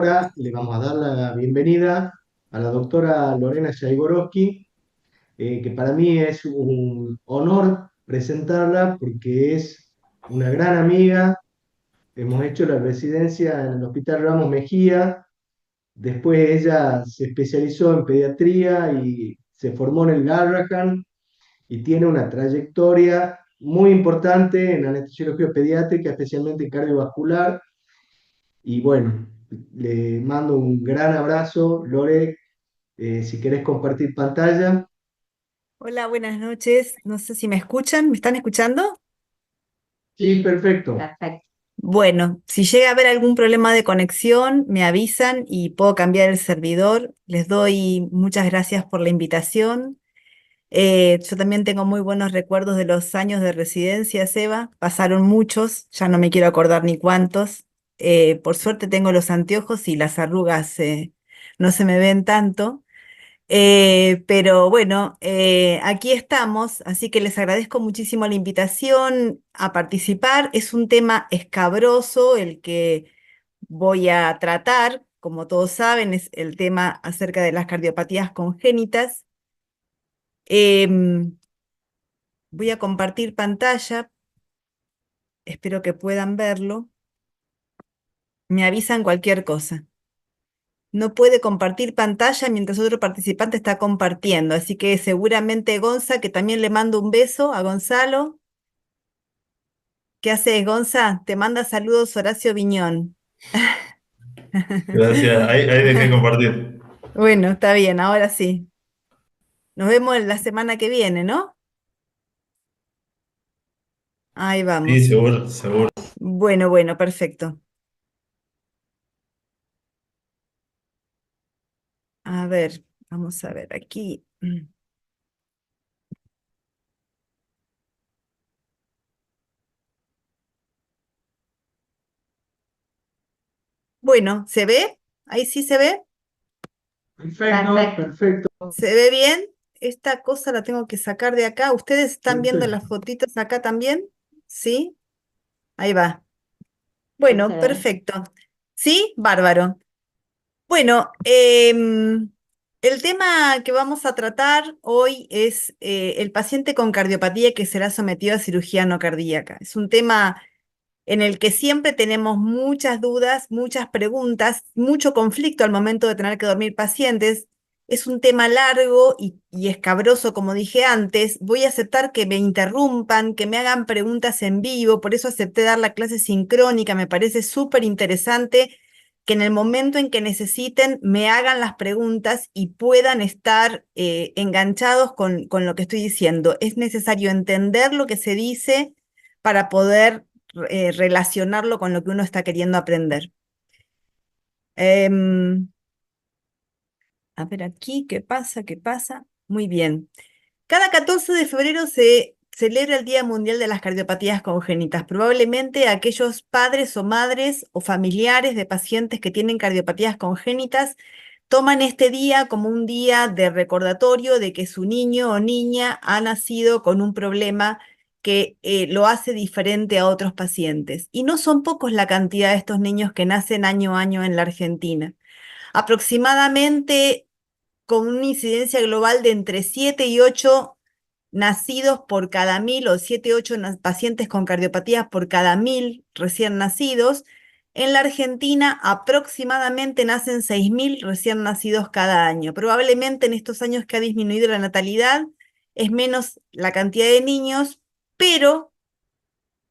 Ahora le vamos a dar la bienvenida a la doctora Lorena Jaigorowski, que para mí es un honor presentarla porque es una gran amiga. Hemos hecho la residencia en el Hospital Ramos Mejía, después ella se especializó en pediatría y se formó en el Garrahan y tiene una trayectoria muy importante en anestesiología pediátrica, especialmente en cardiovascular. Y bueno, le mando un gran abrazo, Lore. Si querés compartir pantalla. Hola, buenas noches. No sé si me escuchan. ¿Me están escuchando? Sí, perfecto. Perfecto. Bueno, si llega a haber algún problema de conexión, me avisan y puedo cambiar el servidor. Les doy muchas gracias por la invitación. Yo también tengo muy buenos recuerdos de los años de residencia, Seba. Pasaron muchos, ya no me quiero acordar ni cuántos. Por suerte tengo los anteojos y las arrugas no se me ven tanto. Pero bueno, aquí estamos, así que les agradezco muchísimo la invitación a participar. Es un tema escabroso el que voy a tratar, como todos saben, es el tema acerca de las cardiopatías congénitas. Em, Voy a compartir pantalla, espero que puedan verlo. Me avisan cualquier cosa. No puede compartir pantalla mientras otro participante está compartiendo, así que seguramente Gonza, que también le mando un beso a Gonzalo. ¿Qué haces, Gonza? Te manda saludos Horacio Viñón. Gracias, ahí dejé de compartir. Bueno, está bien, ahora sí. Nos vemos la semana que viene, ¿no? Ahí Sí, vamos. seguro, seguro. Bueno, perfecto. A ver, vamos a ver aquí. Bueno, ¿se ve? Ahí sí se ve. Perfecto, perfecto, ¿Se ve bien? Esta cosa la tengo que sacar de acá. ¿Ustedes están viendo las perfecto. fotitos acá también? ¿Sí? Ahí va. Bueno, perfecto. ¿Sí? Bárbaro. Bueno, el tema que vamos a tratar hoy es el paciente con cardiopatía que será sometido a cirugía no cardíaca. Es un tema en el que siempre tenemos muchas dudas, muchas preguntas, mucho conflicto al momento de tener que dormir pacientes. Es un tema largo y escabroso, como dije antes. Voy a aceptar que me interrumpan, que me hagan preguntas en vivo, por eso acepté dar la clase sincrónica. Me parece súper interesante que en el momento en que necesiten me hagan las preguntas y puedan estar enganchados con lo que estoy diciendo. Es necesario entender lo que se dice para poder relacionarlo con lo que uno está queriendo aprender. Em, a ver aquí, ¿qué pasa? ¿Qué pasa? Muy bien. Cada 14 de febrero se celebra el Día Mundial de las Cardiopatías Congénitas. Probablemente aquellos padres o madres o familiares de pacientes que tienen cardiopatías congénitas toman este día como un día de recordatorio de que su niño o niña ha nacido con un problema que lo hace diferente a otros pacientes. Y no son pocos la cantidad de estos niños que nacen año a año en la Argentina. Aproximadamente con una incidencia global de entre 7 y 8 nacidos por cada 1000 o 7 8 pacientes con cardiopatías por cada 1000 recién nacidos. En la Argentina aproximadamente nacen 6000 recién nacidos cada año. Probablemente en estos años que ha disminuido la natalidad es menos la cantidad de niños, pero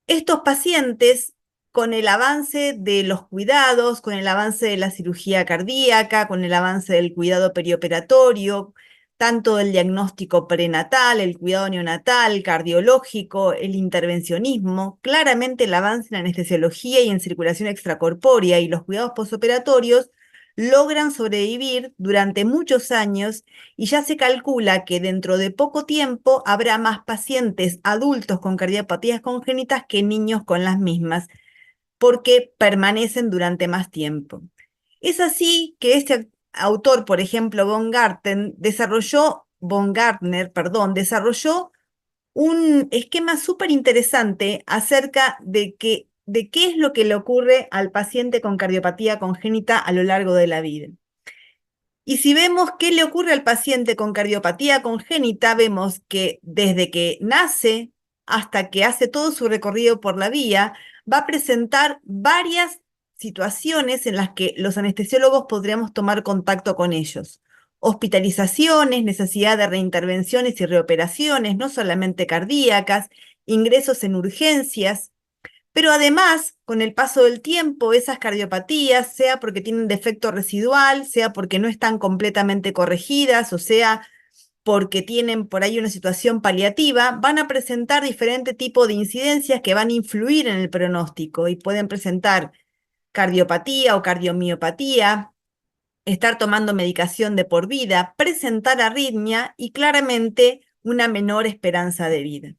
estos pacientes, con el avance de los cuidados, con el avance de la cirugía cardíaca, con el avance del cuidado perioperatorio, tanto el diagnóstico prenatal, el cuidado neonatal, cardiológico, el intervencionismo, claramente el avance en anestesiología y en circulación extracorpórea y los cuidados postoperatorios logran sobrevivir durante muchos años y ya se calcula que dentro de poco tiempo habrá más pacientes adultos con cardiopatías congénitas que niños con las mismas, porque permanecen durante más tiempo. Es así que este autor, por ejemplo, von Gartner, perdón, desarrolló un esquema súper interesante acerca de que de qué es lo que le ocurre al paciente con cardiopatía congénita a lo largo de la vida. Y si vemos qué le ocurre al paciente con cardiopatía congénita, vemos que desde que nace hasta que hace todo su recorrido por la vía, va a presentar varias situaciones en las que los anestesiólogos podríamos tomar contacto con ellos. Hospitalizaciones, necesidad de reintervenciones y reoperaciones, no solamente cardíacas, ingresos en urgencias, pero además, con el paso del tiempo, esas cardiopatías, sea porque tienen defecto residual, sea porque no están completamente corregidas, o sea porque tienen por ahí una situación paliativa, van a presentar diferente tipo de incidencias que van a influir en el pronóstico y pueden presentar cardiopatía o cardiomiopatía, estar tomando medicación de por vida, presentar arritmia y claramente una menor esperanza de vida.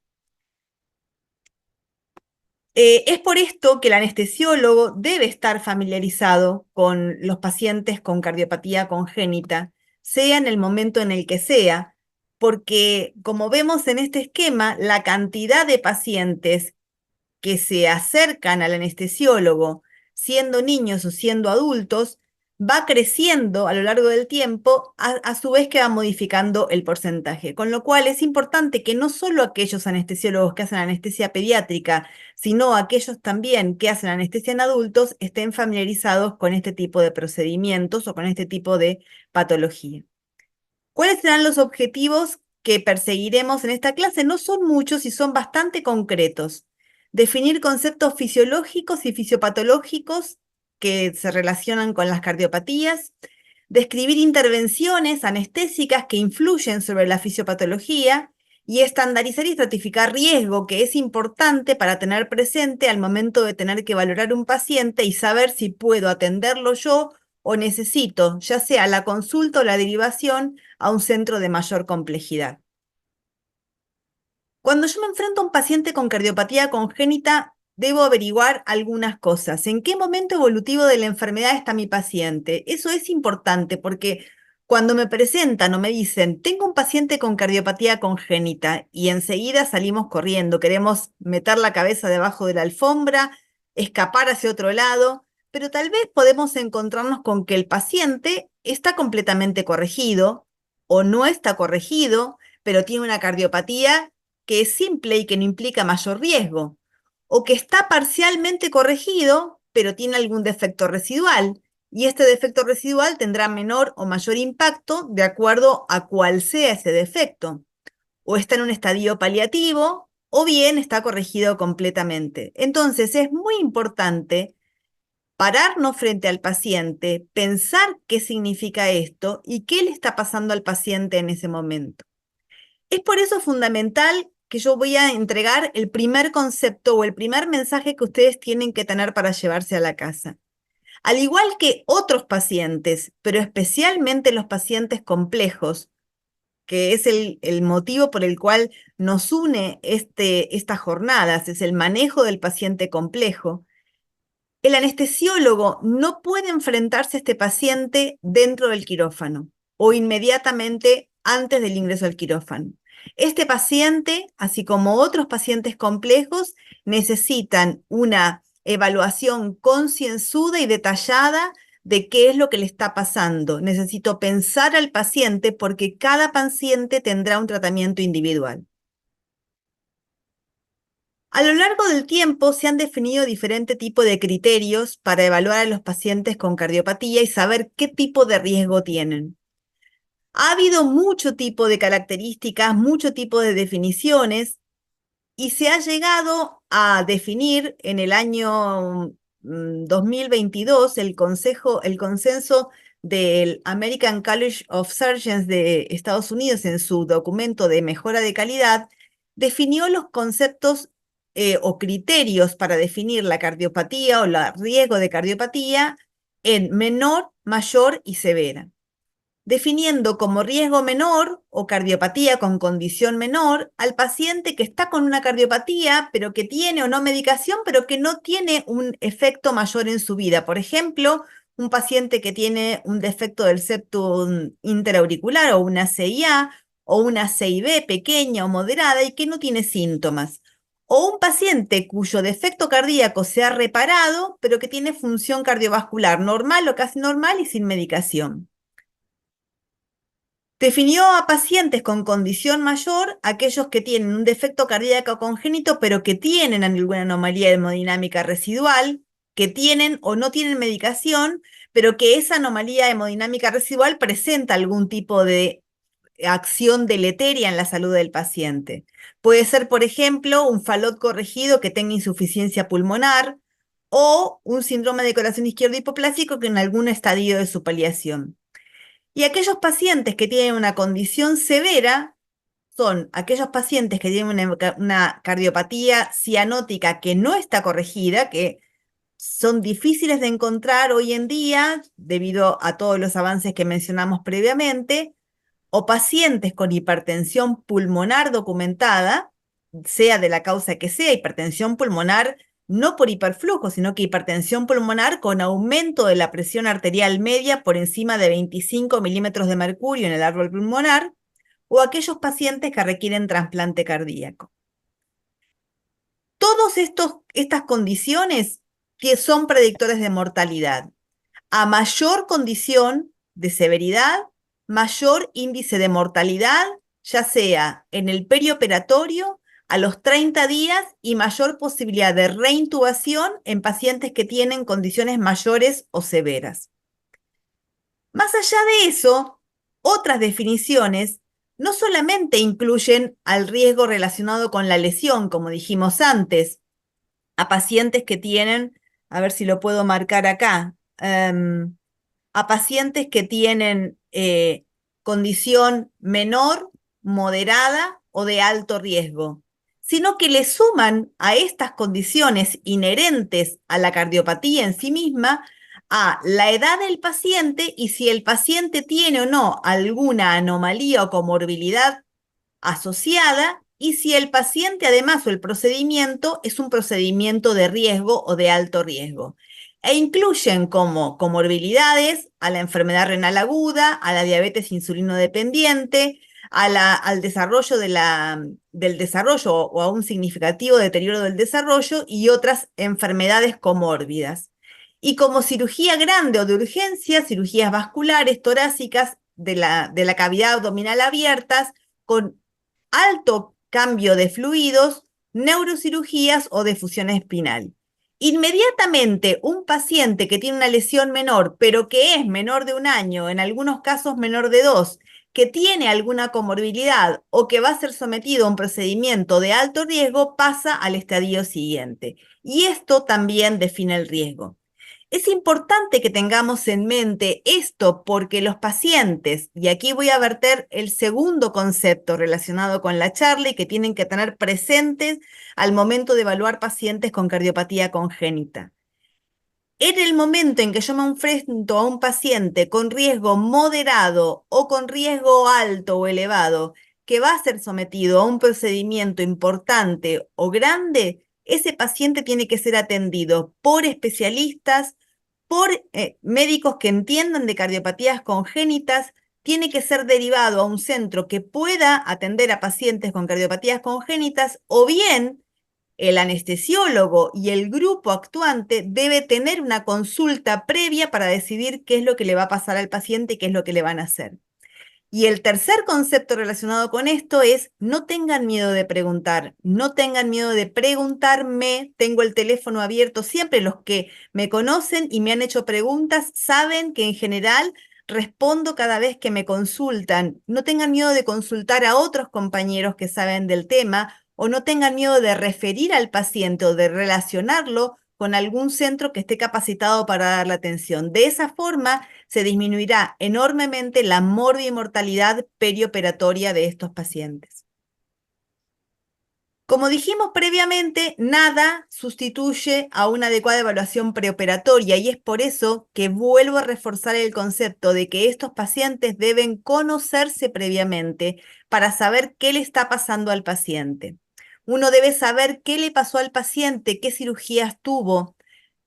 Es por esto que el anestesiólogo debe estar familiarizado con los pacientes con cardiopatía congénita, sea en el momento en el que sea, porque como vemos en este esquema, la cantidad de pacientes que se acercan al anestesiólogo, siendo niños o siendo adultos, va creciendo a lo largo del tiempo, a su vez que va modificando el porcentaje. Con lo cual es importante que no solo aquellos anestesiólogos que hacen anestesia pediátrica, sino aquellos también que hacen anestesia en adultos, estén familiarizados con este tipo de procedimientos o con este tipo de patología. ¿Cuáles serán los objetivos que perseguiremos en esta clase? No son muchos y son bastante concretos. Definir conceptos fisiológicos y fisiopatológicos que se relacionan con las cardiopatías, describir intervenciones anestésicas que influyen sobre la fisiopatología y estandarizar y estratificar riesgo, que es importante para tener presente al momento de tener que valorar un paciente y saber si puedo atenderlo yo o necesito, ya sea la consulta o la derivación, a un centro de mayor complejidad. Cuando yo me enfrento a un paciente con cardiopatía congénita, debo averiguar algunas cosas. ¿En qué momento evolutivo de la enfermedad está mi paciente? Eso es importante porque cuando me presentan o me dicen, tengo un paciente con cardiopatía congénita y enseguida salimos corriendo, queremos meter la cabeza debajo de la alfombra, escapar hacia otro lado, pero tal vez podemos encontrarnos con que el paciente está completamente corregido o no está corregido, pero tiene una cardiopatía que es simple y que no implica mayor riesgo, o que está parcialmente corregido, pero tiene algún defecto residual, y este defecto residual tendrá menor o mayor impacto de acuerdo a cuál sea ese defecto, o está en un estadio paliativo, o bien está corregido completamente. Entonces es muy importante pararnos frente al paciente, pensar qué significa esto y qué le está pasando al paciente en ese momento. Es por eso fundamental que yo voy a entregar el primer concepto o el primer mensaje que ustedes tienen que tener para llevarse a la casa. Al igual que otros pacientes, pero especialmente los pacientes complejos, que es el motivo por el cual nos une estas jornadas, es el manejo del paciente complejo. El anestesiólogo no puede enfrentarse a este paciente dentro del quirófano o inmediatamente antes del ingreso al quirófano. Este paciente, así como otros pacientes complejos, necesitan una evaluación concienzuda y detallada de qué es lo que le está pasando. Necesito pensar al paciente porque cada paciente tendrá un tratamiento individual. A lo largo del tiempo se han definido diferentes tipos de criterios para evaluar a los pacientes con cardiopatía y saber qué tipo de riesgo tienen. Ha habido mucho tipo de características, mucho tipo de definiciones y se ha llegado a definir en el año 2022 el consenso del American College of Surgeons de Estados Unidos en su documento de mejora de calidad, definió los conceptos o criterios para definir la cardiopatía o el riesgo de cardiopatía en menor, mayor y severa, definiendo como riesgo menor o cardiopatía con condición menor al paciente que está con una cardiopatía, pero que tiene o no medicación, pero que no tiene un efecto mayor en su vida. Por ejemplo, un paciente que tiene un defecto del septum interauricular o una CIA o una CIB pequeña o moderada y que no tiene síntomas. O un paciente cuyo defecto cardíaco se ha reparado, pero que tiene función cardiovascular normal o casi normal y sin medicación. Definió a pacientes con condición mayor, aquellos que tienen un defecto cardíaco congénito, pero que tienen alguna anomalía hemodinámica residual, que tienen o no tienen medicación, pero que esa anomalía hemodinámica residual presenta algún tipo de acción deleteria en la salud del paciente. Puede ser, por ejemplo, un falot corregido que tenga insuficiencia pulmonar o un síndrome de corazón izquierdo hipoplásico que en algún estadio de su paliación. Y aquellos pacientes que tienen una condición severa son aquellos pacientes que tienen una cardiopatía cianótica que no está corregida, que son difíciles de encontrar hoy en día debido a todos los avances que mencionamos previamente, o pacientes con hipertensión pulmonar documentada, sea de la causa que sea, hipertensión pulmonar no por hiperflujo, sino que hipertensión pulmonar con aumento de la presión arterial media por encima de 25 milímetros de mercurio en el árbol pulmonar, o aquellos pacientes que requieren trasplante cardíaco. Todas estas condiciones que son predictores de mortalidad. A mayor condición de severidad, mayor índice de mortalidad, ya sea en el perioperatorio, a los 30 días y mayor posibilidad de reintubación en pacientes que tienen condiciones mayores o severas. Más allá de eso, otras definiciones no solamente incluyen al riesgo relacionado con la lesión, como dijimos antes, a pacientes que tienen, a ver si lo puedo marcar acá, a pacientes que tienen condición menor, moderada o de alto riesgo, sino que le suman a estas condiciones inherentes a la cardiopatía en sí misma a la edad del paciente y si el paciente tiene o no alguna anomalía o comorbilidad asociada y si el paciente además o el procedimiento es un procedimiento de riesgo o de alto riesgo. E incluyen como comorbilidades a la enfermedad renal aguda, a la diabetes insulino dependiente, al desarrollo del desarrollo o a un significativo deterioro del desarrollo y otras enfermedades comórbidas. Y como cirugía grande o de urgencia, cirugías vasculares, torácicas, de la cavidad abdominal abiertas, con alto cambio de fluidos, neurocirugías o difusión espinal. Inmediatamente un paciente que tiene una lesión menor, pero que es menor de 1 año, en algunos casos menor de 2, que tiene alguna comorbilidad o que va a ser sometido a un procedimiento de alto riesgo, pasa al estadio siguiente. Y esto también define el riesgo. Es importante que tengamos en mente esto porque los pacientes, y aquí voy a verter el segundo concepto relacionado con la charla y que tienen que tener presentes al momento de evaluar pacientes con cardiopatía congénita. En el momento en que yo me enfrento a un paciente con riesgo moderado o con riesgo alto o elevado, que va a ser sometido a un procedimiento importante o grande, ese paciente tiene que ser atendido por especialistas, por médicos que entiendan de cardiopatías congénitas, tiene que ser derivado a un centro que pueda atender a pacientes con cardiopatías congénitas o bien el anestesiólogo y el grupo actuante debe tener una consulta previa para decidir qué es lo que le va a pasar al paciente y qué es lo que le van a hacer. Y el tercer concepto relacionado con esto es no tengan miedo de preguntar, no tengan miedo de preguntarme, tengo el teléfono abierto siempre, los que me conocen y me han hecho preguntas saben que en general respondo cada vez que me consultan. No tengan miedo de consultar a otros compañeros que saben del tema o no tengan miedo de referir al paciente o de relacionarlo con algún centro que esté capacitado para dar la atención. De esa forma se disminuirá enormemente la mortalidad perioperatoria de estos pacientes. Como dijimos previamente, nada sustituye a una adecuada evaluación preoperatoria y es por eso que vuelvo a reforzar el concepto de que estos pacientes deben conocerse previamente para saber qué le está pasando al paciente. Uno debe saber qué le pasó al paciente, qué cirugías tuvo,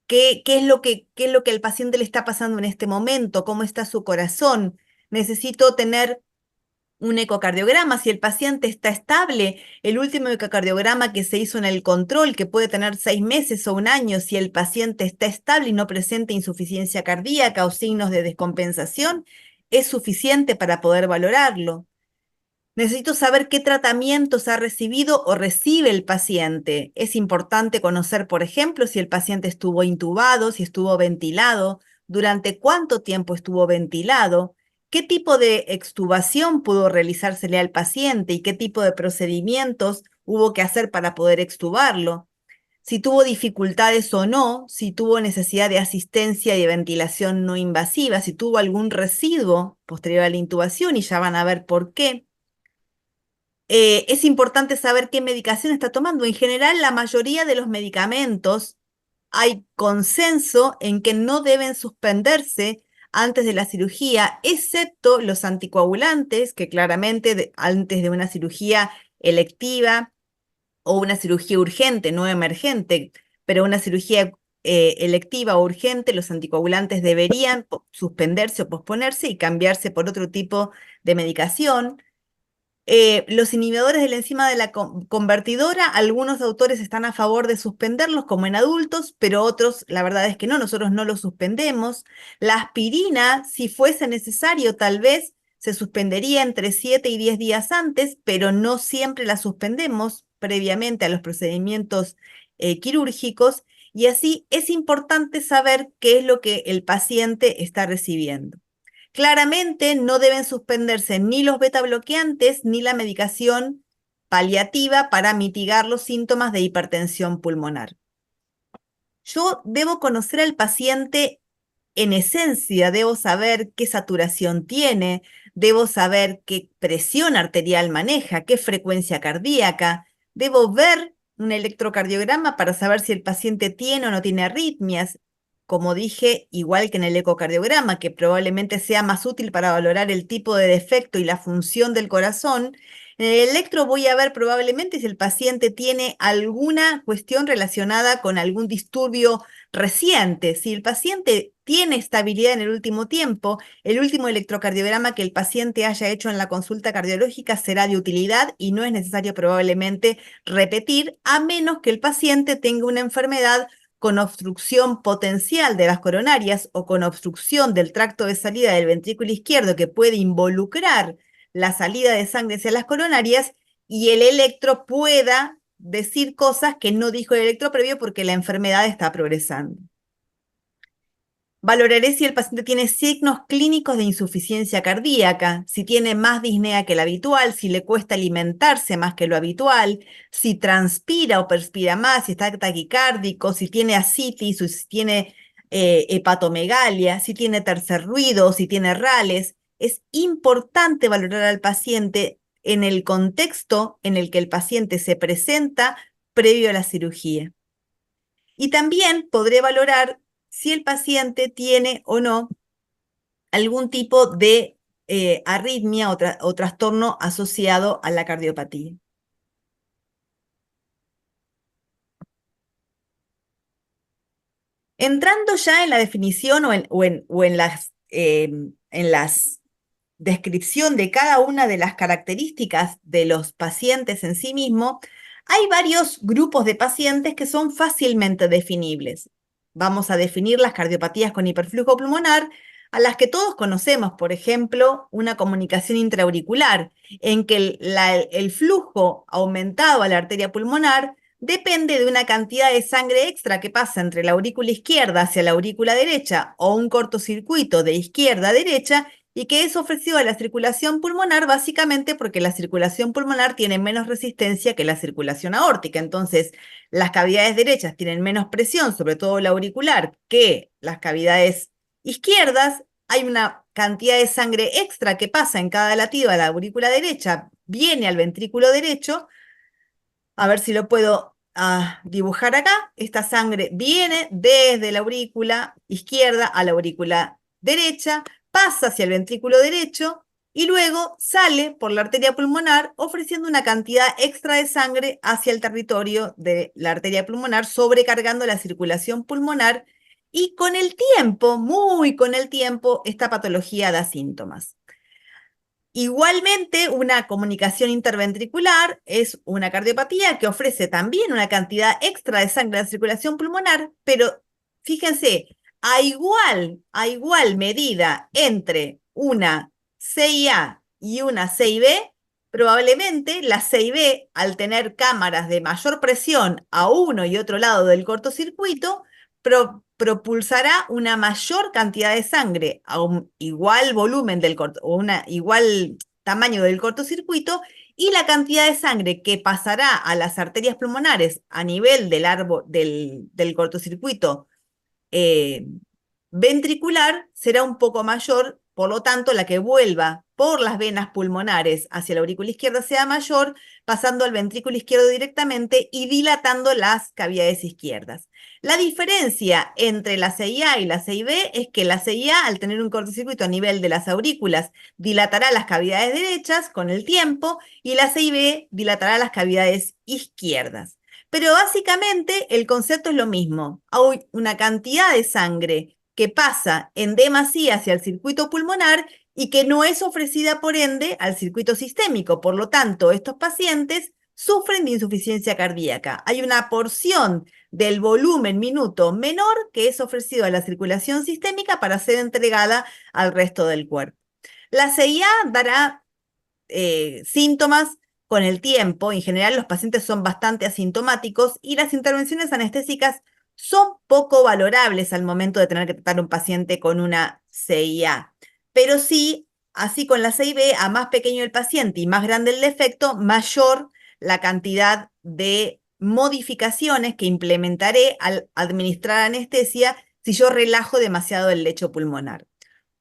qué es lo que al paciente le está pasando en este momento, cómo está su corazón. Necesito tener un ecocardiograma, si el paciente está estable, el último ecocardiograma que se hizo en el control, que puede tener 6 meses o un año, si el paciente está estable y no presenta insuficiencia cardíaca o signos de descompensación, es suficiente para poder valorarlo. Necesito saber qué tratamientos ha recibido o recibe el paciente. Es importante conocer, por ejemplo, si el paciente estuvo intubado, si estuvo ventilado, durante cuánto tiempo estuvo ventilado, qué tipo de extubación pudo realizársele al paciente y qué tipo de procedimientos hubo que hacer para poder extubarlo, si tuvo dificultades o no, si tuvo necesidad de asistencia y de ventilación no invasiva, si tuvo algún residuo posterior a la intubación y ya van a ver por qué. Es importante saber qué medicación está tomando. En general, la mayoría de los medicamentos hay consenso en que no deben suspenderse antes de la cirugía, excepto los anticoagulantes, que claramente antes de una cirugía electiva o una cirugía urgente, no emergente, pero una cirugía electiva o urgente, los anticoagulantes deberían suspenderse o posponerse y cambiarse por otro tipo de medicación. Los inhibidores de la enzima de la convertidora, algunos autores están a favor de suspenderlos como en adultos, pero otros, la verdad es que no, nosotros no los suspendemos. La aspirina, si fuese necesario, tal vez se suspendería entre 7 y 10 días antes, pero no siempre la suspendemos previamente a los procedimientos quirúrgicos, y así es importante saber qué es lo que el paciente está recibiendo. Claramente no deben suspenderse ni los beta bloqueantes ni la medicación paliativa para mitigar los síntomas de hipertensión pulmonar. Yo debo conocer al paciente en esencia, debo saber qué saturación tiene, debo saber qué presión arterial maneja, qué frecuencia cardíaca, debo ver un electrocardiograma para saber si el paciente tiene o no tiene arritmias. Como dije, igual que en el ecocardiograma, que probablemente sea más útil para valorar el tipo de defecto y la función del corazón, en el electro voy a ver probablemente si el paciente tiene alguna cuestión relacionada con algún disturbio reciente. Si el paciente tiene estabilidad en el último tiempo, el último electrocardiograma que el paciente haya hecho en la consulta cardiológica será de utilidad y no es necesario probablemente repetir, a menos que el paciente tenga una enfermedad con obstrucción potencial de las coronarias o con obstrucción del tracto de salida del ventrículo izquierdo que puede involucrar la salida de sangre hacia las coronarias y el electro pueda decir cosas que no dijo el electro previo porque la enfermedad está progresando. Valoraré si el paciente tiene signos clínicos de insuficiencia cardíaca, si tiene más disnea que la habitual, si le cuesta alimentarse más que lo habitual, si transpira o perspira más, si está taquicárdico, si tiene ascitis o si tiene hepatomegalia, si tiene tercer ruido, si tiene rales. Es importante valorar al paciente en el contexto en el que el paciente se presenta previo a la cirugía. Y también podré valorar si el paciente tiene o no algún tipo de arritmia o trastorno asociado a la cardiopatía. Entrando ya en la definición o en las descripción de cada una de las características de los pacientes en sí mismo, hay varios grupos de pacientes que son fácilmente definibles. Vamos a definir las cardiopatías con hiperflujo pulmonar, a las que todos conocemos, por ejemplo, una comunicación intraauricular, en que el flujo aumentado a la arteria pulmonar depende de una cantidad de sangre extra que pasa entre la aurícula izquierda hacia la aurícula derecha o un cortocircuito de izquierda a derecha y que es ofrecido a la circulación pulmonar básicamente porque la circulación pulmonar tiene menos resistencia que la circulación aórtica. Entonces, las cavidades derechas tienen menos presión, sobre todo la auricular, que las cavidades izquierdas. Hay una cantidad de sangre extra que pasa en cada latido a la aurícula derecha, viene al ventrículo derecho. A ver si lo puedo dibujar acá. Esta sangre viene desde la aurícula izquierda a la aurícula derecha, pasa hacia el ventrículo derecho y luego sale por la arteria pulmonar ofreciendo una cantidad extra de sangre hacia el territorio de la arteria pulmonar, sobrecargando la circulación pulmonar y con el tiempo, muy con el tiempo, esta patología da síntomas. Igualmente, una comunicación interventricular es una cardiopatía que ofrece también una cantidad extra de sangre a la circulación pulmonar, pero fíjense, a igual medida entre una CIA y una CIB, probablemente la CIB, al tener cámaras de mayor presión a uno y otro lado del cortocircuito, propulsará una mayor cantidad de sangre a un igual volumen o una igual tamaño del cortocircuito, y la cantidad de sangre que pasará a las arterias pulmonares a nivel del cortocircuito eh, ventricular será un poco mayor, por lo tanto, la que vuelva por las venas pulmonares hacia la aurícula izquierda sea mayor, pasando al ventrículo izquierdo directamente y dilatando las cavidades izquierdas. La diferencia entre la CIA y la CIB es que la CIA, al tener un cortocircuito a nivel de las aurículas, dilatará las cavidades derechas con el tiempo, y la CIB dilatará las cavidades izquierdas. Pero básicamente el concepto es lo mismo. Hay una cantidad de sangre que pasa en demasía hacia el circuito pulmonar y que no es ofrecida por ende al circuito sistémico. Por lo tanto, estos pacientes sufren de insuficiencia cardíaca. Hay una porción del volumen minuto menor que es ofrecido a la circulación sistémica para ser entregada al resto del cuerpo. La CIA dará síntomas con el tiempo. En general, los pacientes son bastante asintomáticos y las intervenciones anestésicas son poco valorables al momento de tener que tratar a un paciente con una CIA. Pero sí, así con la CIB, a más pequeño el paciente y más grande el defecto, mayor la cantidad de modificaciones que implementaré al administrar anestesia si yo relajo demasiado el lecho pulmonar.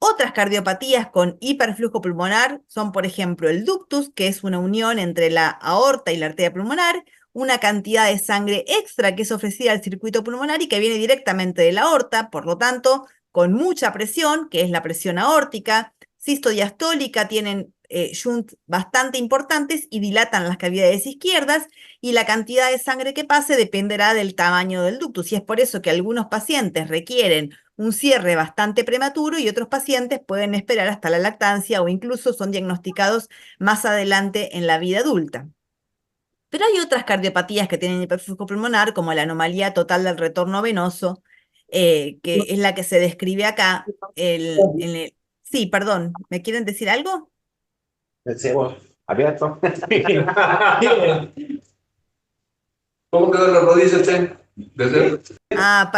Otras cardiopatías con hiperflujo pulmonar son, por ejemplo, el ductus, que es una unión entre la aorta y la arteria pulmonar, una cantidad de sangre extra que es ofrecida al circuito pulmonar y que viene directamente de la aorta, por lo tanto, con mucha presión, que es la presión aórtica. Sistodiastólica tienen shunt bastante importantes y dilatan las cavidades izquierdas, y la cantidad de sangre que pase dependerá del tamaño del ductus. Y es por eso que algunos pacientes requieren un cierre bastante prematuro y otros pacientes pueden esperar hasta la lactancia o incluso son diagnosticados más adelante en la vida adulta. Pero hay otras cardiopatías que tienen hiperflujo pulmonar, como la anomalía total del retorno venoso, que es la que se describe acá. Sí, perdón, ¿me quieren decir algo? El cebo abierto. ¿Cómo quedó la rodilla, usted?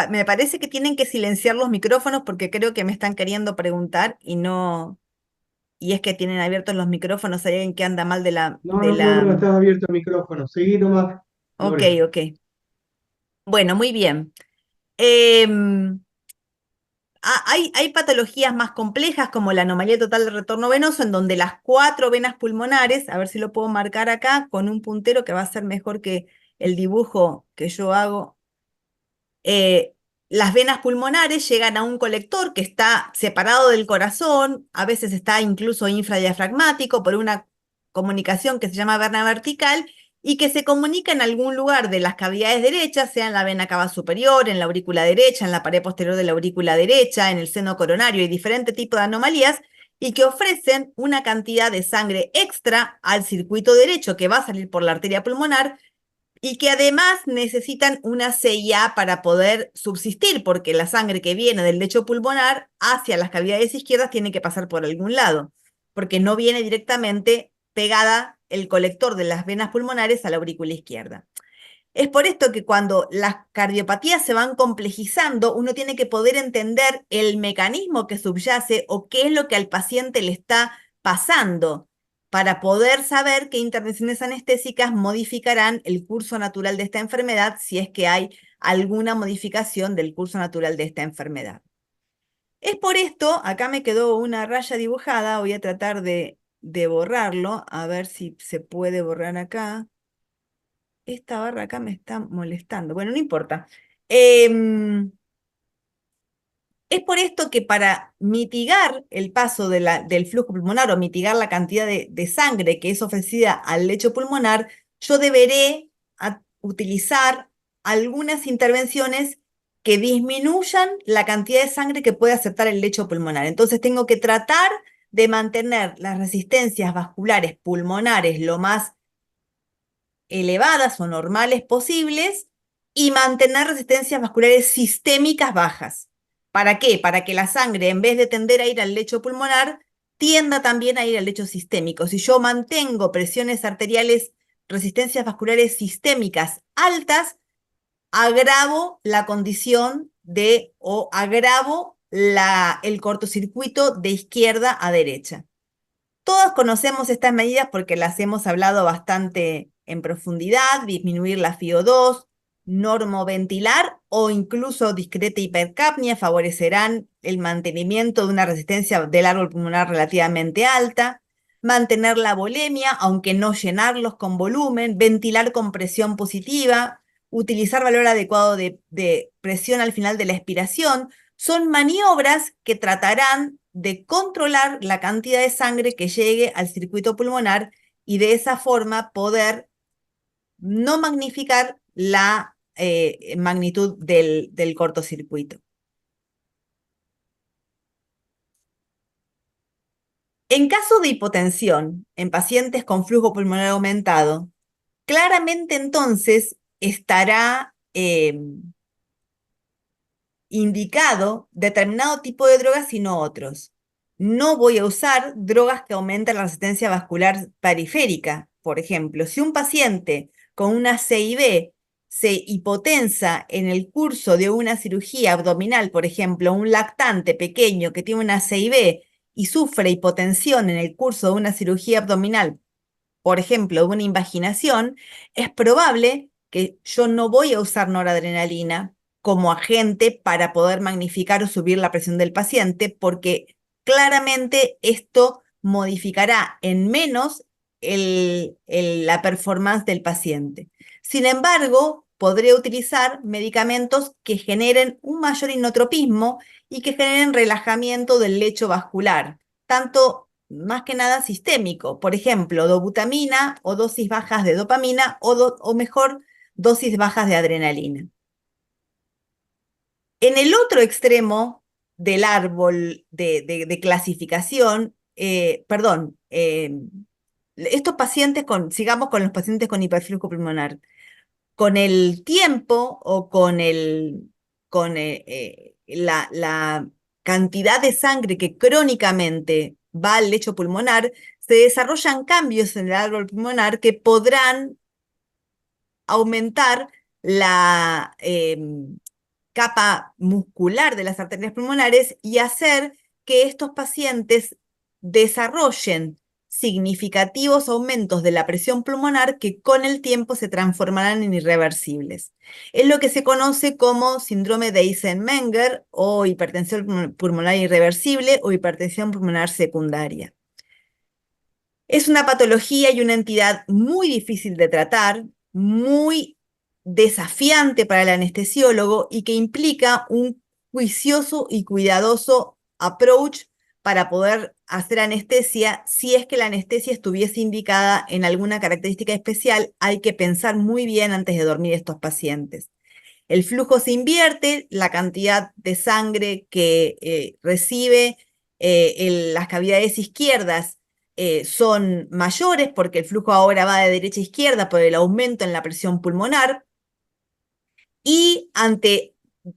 Me parece que tienen que silenciar los micrófonos porque creo que me están queriendo preguntar y no, y es que tienen abiertos los micrófonos. Hay alguien que anda mal No, no, no, estaba abierto el micrófono. Seguí nomás, Ok, Lore. ok. Bueno, muy bien. Em, hay patologías más complejas como la anomalía total de retorno venoso, en donde las 4 venas pulmonares, a ver si lo puedo marcar acá con un puntero que va a ser mejor que el dibujo que yo hago. Las venas pulmonares llegan a un colector que está separado del corazón, a veces está incluso infradiafragmático por una comunicación que se llama vena vertical y que se comunica en algún lugar de las cavidades derechas, sea en la vena cava superior, en la aurícula derecha, en la pared posterior de la aurícula derecha, en el seno coronario y diferentes tipos de anomalías, y que ofrecen una cantidad de sangre extra al circuito derecho que va a salir por la arteria pulmonar, y que además necesitan una CIA para poder subsistir, porque la sangre que viene del lecho pulmonar hacia las cavidades izquierdas tiene que pasar por algún lado, porque no viene directamente pegada el colector de las venas pulmonares a la aurícula izquierda. Es por esto que cuando las cardiopatías se van complejizando, uno tiene que poder entender el mecanismo que subyace o qué es lo que al paciente le está pasando, para poder saber qué intervenciones anestésicas modificarán el curso natural de esta enfermedad, si es que hay alguna modificación del curso natural de esta enfermedad. Es por esto, acá me quedó una raya dibujada, voy a tratar de borrarlo, a ver si se puede borrar acá. Esta barra acá me está molestando. Bueno, no importa. Em, es por esto que para mitigar el paso del flujo pulmonar o mitigar la cantidad de sangre que es ofrecida al lecho pulmonar, yo deberé utilizar algunas intervenciones que disminuyan la cantidad de sangre que puede aceptar el lecho pulmonar. Entonces tengo que tratar de mantener las resistencias vasculares pulmonares lo más elevadas o normales posibles y mantener resistencias vasculares sistémicas bajas. ¿Para qué? Para que la sangre, en vez de tender a ir al lecho pulmonar, tienda también a ir al lecho sistémico. Si yo mantengo presiones arteriales, resistencias vasculares sistémicas altas, agravo la condición o agravo el cortocircuito de izquierda a derecha. Todos conocemos estas medidas porque las hemos hablado bastante en profundidad: disminuir la FiO2, normoventilar o incluso discreta hipercapnia favorecerán el mantenimiento de una resistencia del árbol pulmonar relativamente alta, mantener la volemia, aunque no llenarlos con volumen, ventilar con presión positiva, utilizar valor adecuado de presión al final de la expiración. Son maniobras que tratarán de controlar la cantidad de sangre que llegue al circuito pulmonar y de esa forma poder no magnificar la magnitud del cortocircuito. En caso de hipotensión en pacientes con flujo pulmonar aumentado, claramente entonces estará indicado determinado tipo de drogas y no otros. No voy a usar drogas que aumentan la resistencia vascular periférica. Por ejemplo, si un paciente con una CIB se hipotensa en el curso de una cirugía abdominal, por ejemplo, un lactante pequeño que tiene una CIB y sufre hipotensión en el curso de una cirugía abdominal, por ejemplo, de una invaginación, es probable que yo no voy a usar noradrenalina como agente para poder magnificar o subir la presión del paciente, porque claramente esto modificará en menos la performance del paciente. Sin embargo, podré utilizar medicamentos que generen un mayor inotropismo y que generen relajamiento del lecho vascular, tanto más que nada sistémico. Por ejemplo, dobutamina o dosis bajas de dopamina o mejor, dosis bajas de adrenalina. En el otro extremo del árbol de clasificación, estos pacientes sigamos con los pacientes con hiperflujo pulmonar. Con el tiempo o con la cantidad de sangre que crónicamente va al lecho pulmonar, se desarrollan cambios en el árbol pulmonar que podrán aumentar la capa muscular de las arterias pulmonares y hacer que estos pacientes desarrollen significativos aumentos de la presión pulmonar que con el tiempo se transformarán en irreversibles. Es lo que se conoce como síndrome de Eisenmenger o hipertensión pulmonar irreversible o hipertensión pulmonar secundaria. Es una patología y una entidad muy difícil de tratar, muy desafiante para el anestesiólogo y que implica un juicioso y cuidadoso approach para poder hacer anestesia. Si es que la anestesia estuviese indicada en alguna característica especial, hay que pensar muy bien antes de dormir a estos pacientes. El flujo se invierte, la cantidad de sangre que recibe las cavidades izquierdas son mayores porque el flujo ahora va de derecha a izquierda por el aumento en la presión pulmonar. Y ante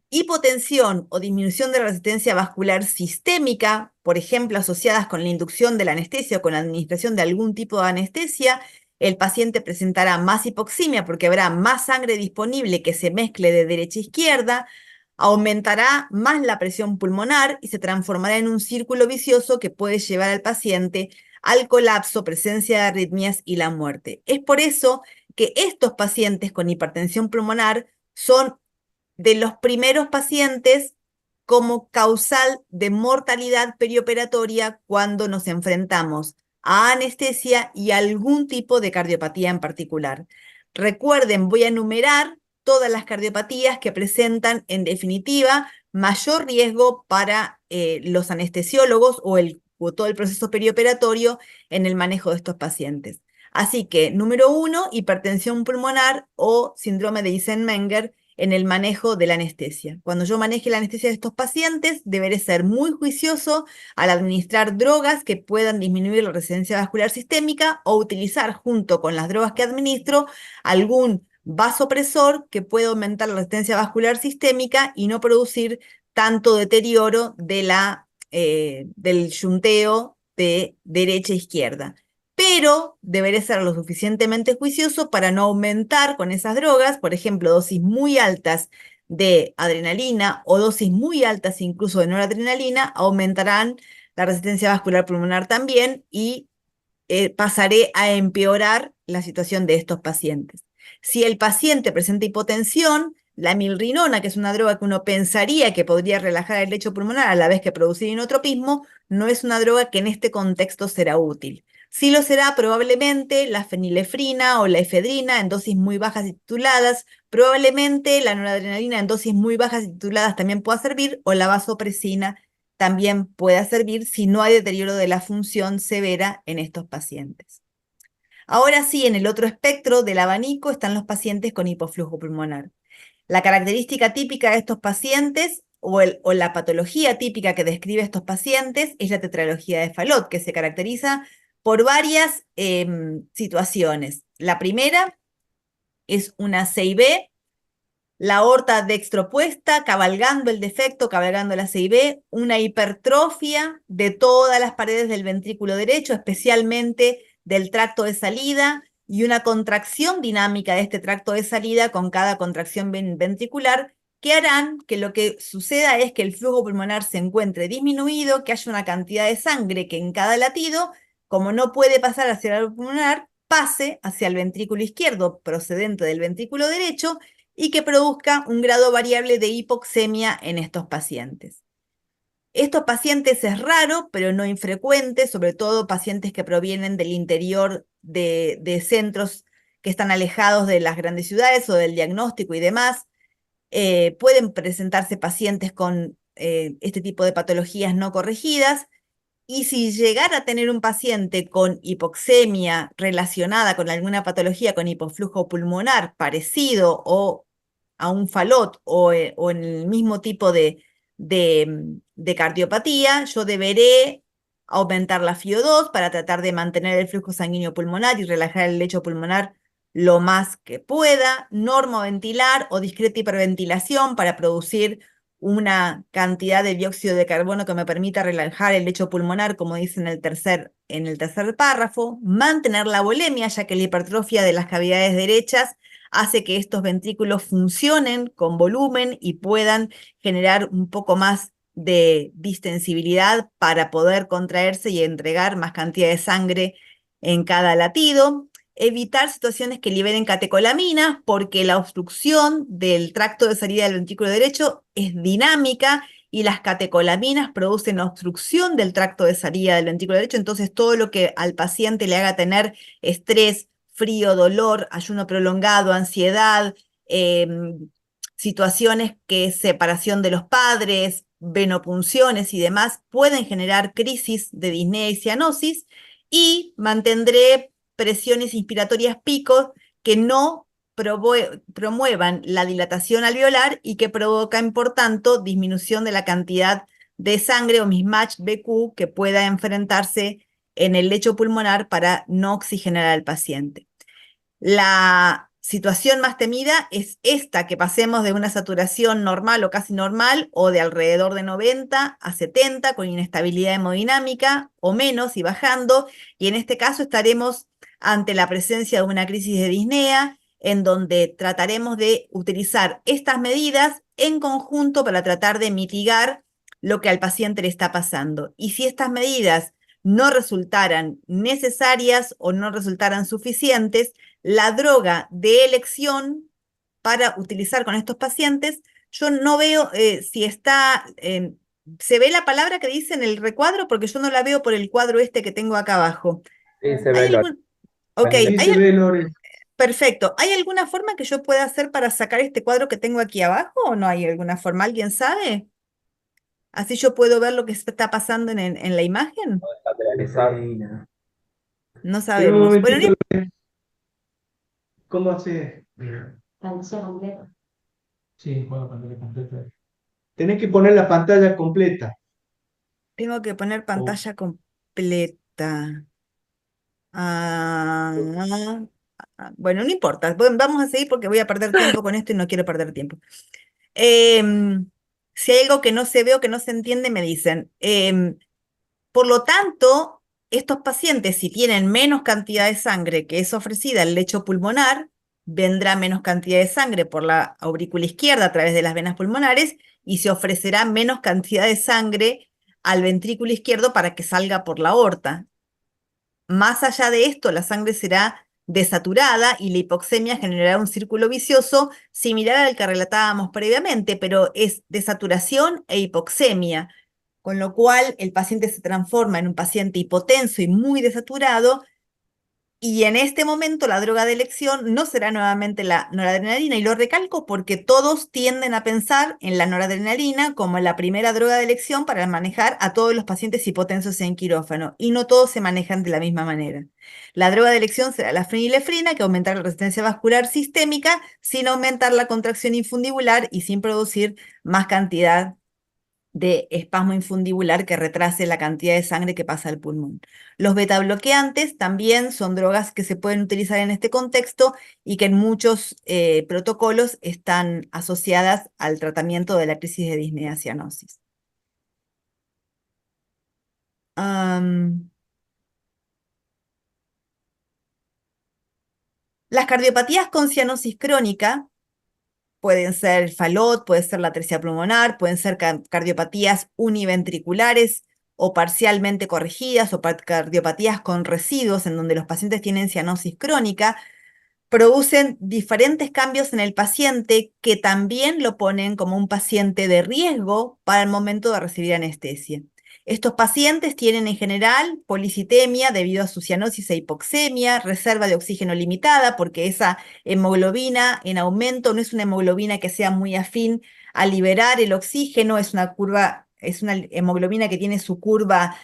hipotensión o disminución de la resistencia vascular sistémica, por ejemplo, asociadas con la inducción de la anestesia o con la administración de algún tipo de anestesia, el paciente presentará más hipoxemia porque habrá más sangre disponible que se mezcle de derecha a izquierda, aumentará más la presión pulmonar y se transformará en un círculo vicioso que puede llevar al paciente al colapso, presencia de arritmias y la muerte. Es por eso que estos pacientes con hipertensión pulmonar son de los primeros pacientes como causal de mortalidad perioperatoria cuando nos enfrentamos a anestesia y algún tipo de cardiopatía en particular. Recuerden, voy a enumerar todas las cardiopatías que presentan, en definitiva, mayor riesgo para los anestesiólogos o todo el proceso perioperatorio en el manejo de estos pacientes. Así que, número 1, hipertensión pulmonar o síndrome de Eisenmenger en el manejo de la anestesia. Cuando yo maneje la anestesia de estos pacientes, deberé ser muy juicioso al administrar drogas que puedan disminuir la resistencia vascular sistémica o utilizar junto con las drogas que administro algún vasopresor que pueda aumentar la resistencia vascular sistémica y no producir tanto deterioro del yunteo de derecha a izquierda. Pero deberé ser lo suficientemente juicioso para no aumentar con esas drogas, por ejemplo, dosis muy altas de adrenalina o dosis muy altas incluso de noradrenalina, aumentarán la resistencia vascular pulmonar también y pasaré a empeorar la situación de estos pacientes. Si el paciente presenta hipotensión, la milrinona, que es una droga que uno pensaría que podría relajar el lecho pulmonar a la vez que producir inotropismo, no es una droga que en este contexto será útil. Sí lo será probablemente la fenilefrina o la efedrina en dosis muy bajas y tituladas, probablemente la noradrenalina en dosis muy bajas y tituladas también pueda servir, o la vasopresina también pueda servir si no hay deterioro de la función severa en estos pacientes. Ahora sí, en el otro espectro del abanico están los pacientes con hipoflujo pulmonar. La característica típica de estos pacientes o la patología típica que describe estos pacientes es la tetralogía de Fallot, que se caracteriza por varias situaciones. La primera es una CIB, la aorta dextropuesta, cabalgando el defecto, cabalgando la CIB, una hipertrofia de todas las paredes del ventrículo derecho, especialmente del tracto de salida, y una contracción dinámica de este tracto de salida con cada contracción ventricular, que harán que lo que suceda es que el flujo pulmonar se encuentre disminuido, que haya una cantidad de sangre que en cada latido, como no puede pasar hacia el pulmonar, pase hacia el ventrículo izquierdo procedente del ventrículo derecho, y que produzca un grado variable de hipoxemia en estos pacientes. Estos pacientes es raro, pero no infrecuente, sobre todo pacientes que provienen del interior de centros que están alejados de las grandes ciudades o del diagnóstico y demás. Pueden presentarse pacientes con este tipo de patologías no corregidas, y si llegara a tener un paciente con hipoxemia relacionada con alguna patología con hipoflujo pulmonar parecido o a un Fallot o en el mismo tipo de cardiopatía, yo deberé aumentar la FiO2 para tratar de mantener el flujo sanguíneo pulmonar y relajar el lecho pulmonar lo más que pueda, normoventilar o discreta hiperventilación para producir una cantidad de dióxido de carbono que me permita relajar el lecho pulmonar, como dice en el tercer párrafo, mantener la volemia, ya que la hipertrofia de las cavidades derechas hace que estos ventrículos funcionen con volumen y puedan generar un poco más de distensibilidad para poder contraerse y entregar más cantidad de sangre en cada latido. Evitar situaciones que liberen catecolaminas, porque la obstrucción del tracto de salida del ventrículo derecho es dinámica y las catecolaminas producen obstrucción del tracto de salida del ventrículo derecho, entonces todo lo que al paciente le haga tener estrés, frío, dolor, ayuno prolongado, ansiedad, situaciones que separación de los padres, venopunciones y demás, pueden generar crisis de disnea y cianosis, y mantendré presiones inspiratorias picos que no promuevan la dilatación alveolar y que provocan, por tanto, disminución de la cantidad de sangre o mismatch BQ que pueda enfrentarse en el lecho pulmonar para no oxigenar al paciente. La situación más temida es esta, que pasemos de una saturación normal o casi normal o de alrededor de 90 a 70 con inestabilidad hemodinámica o menos y bajando, y en este caso estaremos ante la presencia de una crisis de disnea, en donde trataremos de utilizar estas medidas en conjunto para tratar de mitigar lo que al paciente le está pasando. Y si estas medidas no resultaran necesarias o no resultaran suficientes, la droga de elección para utilizar con estos pacientes, yo no veo si está, se ve la palabra que dice en el recuadro, porque yo no la veo por el cuadro este que tengo acá abajo. Sí, se ¿Hay ve, algún... Ok, Sí, ¿hay se ve, Lore. perfecto. ¿Hay alguna forma que yo pueda hacer para sacar este cuadro que tengo aquí abajo o no hay alguna forma? ¿Alguien sabe? Así yo puedo ver lo que está pasando en la imagen. lateralizar. No Pero un sabemos. Bueno, momentito, ¿cómo hace? Sí, bueno, pantalla completa. Tenés que poner la pantalla completa. Tengo que poner O, pantalla completa. Ah, bueno, no importa. Vamos a seguir porque voy a perder tiempo con esto y no quiero perder tiempo. Si hay algo que no se ve o que no se entiende, me dicen. Por lo tanto, estos pacientes, si tienen menos cantidad de sangre que es ofrecida al lecho pulmonar, vendrá menos cantidad de sangre por la aurícula izquierda a través de las venas pulmonares y se ofrecerá menos cantidad de sangre al ventrículo izquierdo para que salga por la aorta. Más allá de esto, la sangre será desaturada y la hipoxemia generará un círculo vicioso similar al que relatábamos previamente, pero es desaturación e hipoxemia, con lo cual el paciente se transforma en un paciente hipotenso y muy desaturado, y en este momento la droga de elección no será nuevamente la noradrenalina, y lo recalco porque todos tienden a pensar en la noradrenalina como la primera droga de elección para manejar a todos los pacientes hipotensos en quirófano, y no todos se manejan de la misma manera. La droga de elección será la fenilefrina, que aumentará la resistencia vascular sistémica sin aumentar la contracción infundibular y sin producir más cantidad de espasmo infundibular que retrase la cantidad de sangre que pasa al pulmón. Los betabloqueantes también son drogas que se pueden utilizar en este contexto y que en muchos protocolos están asociadas al tratamiento de la crisis de disnea cianosis. Las cardiopatías con cianosis crónica pueden ser el falot, puede ser la atresia pulmonar, pueden ser cardiopatías univentriculares o parcialmente corregidas o cardiopatías con residuos en donde los pacientes tienen cianosis crónica, producen diferentes cambios en el paciente que también lo ponen como un paciente de riesgo para el momento de recibir anestesia. Estos pacientes tienen en general policitemia debido a su cianosis e hipoxemia, reserva de oxígeno limitada, porque esa hemoglobina en aumento no es una hemoglobina que sea muy afín a liberar el oxígeno, es una hemoglobina que tiene su curva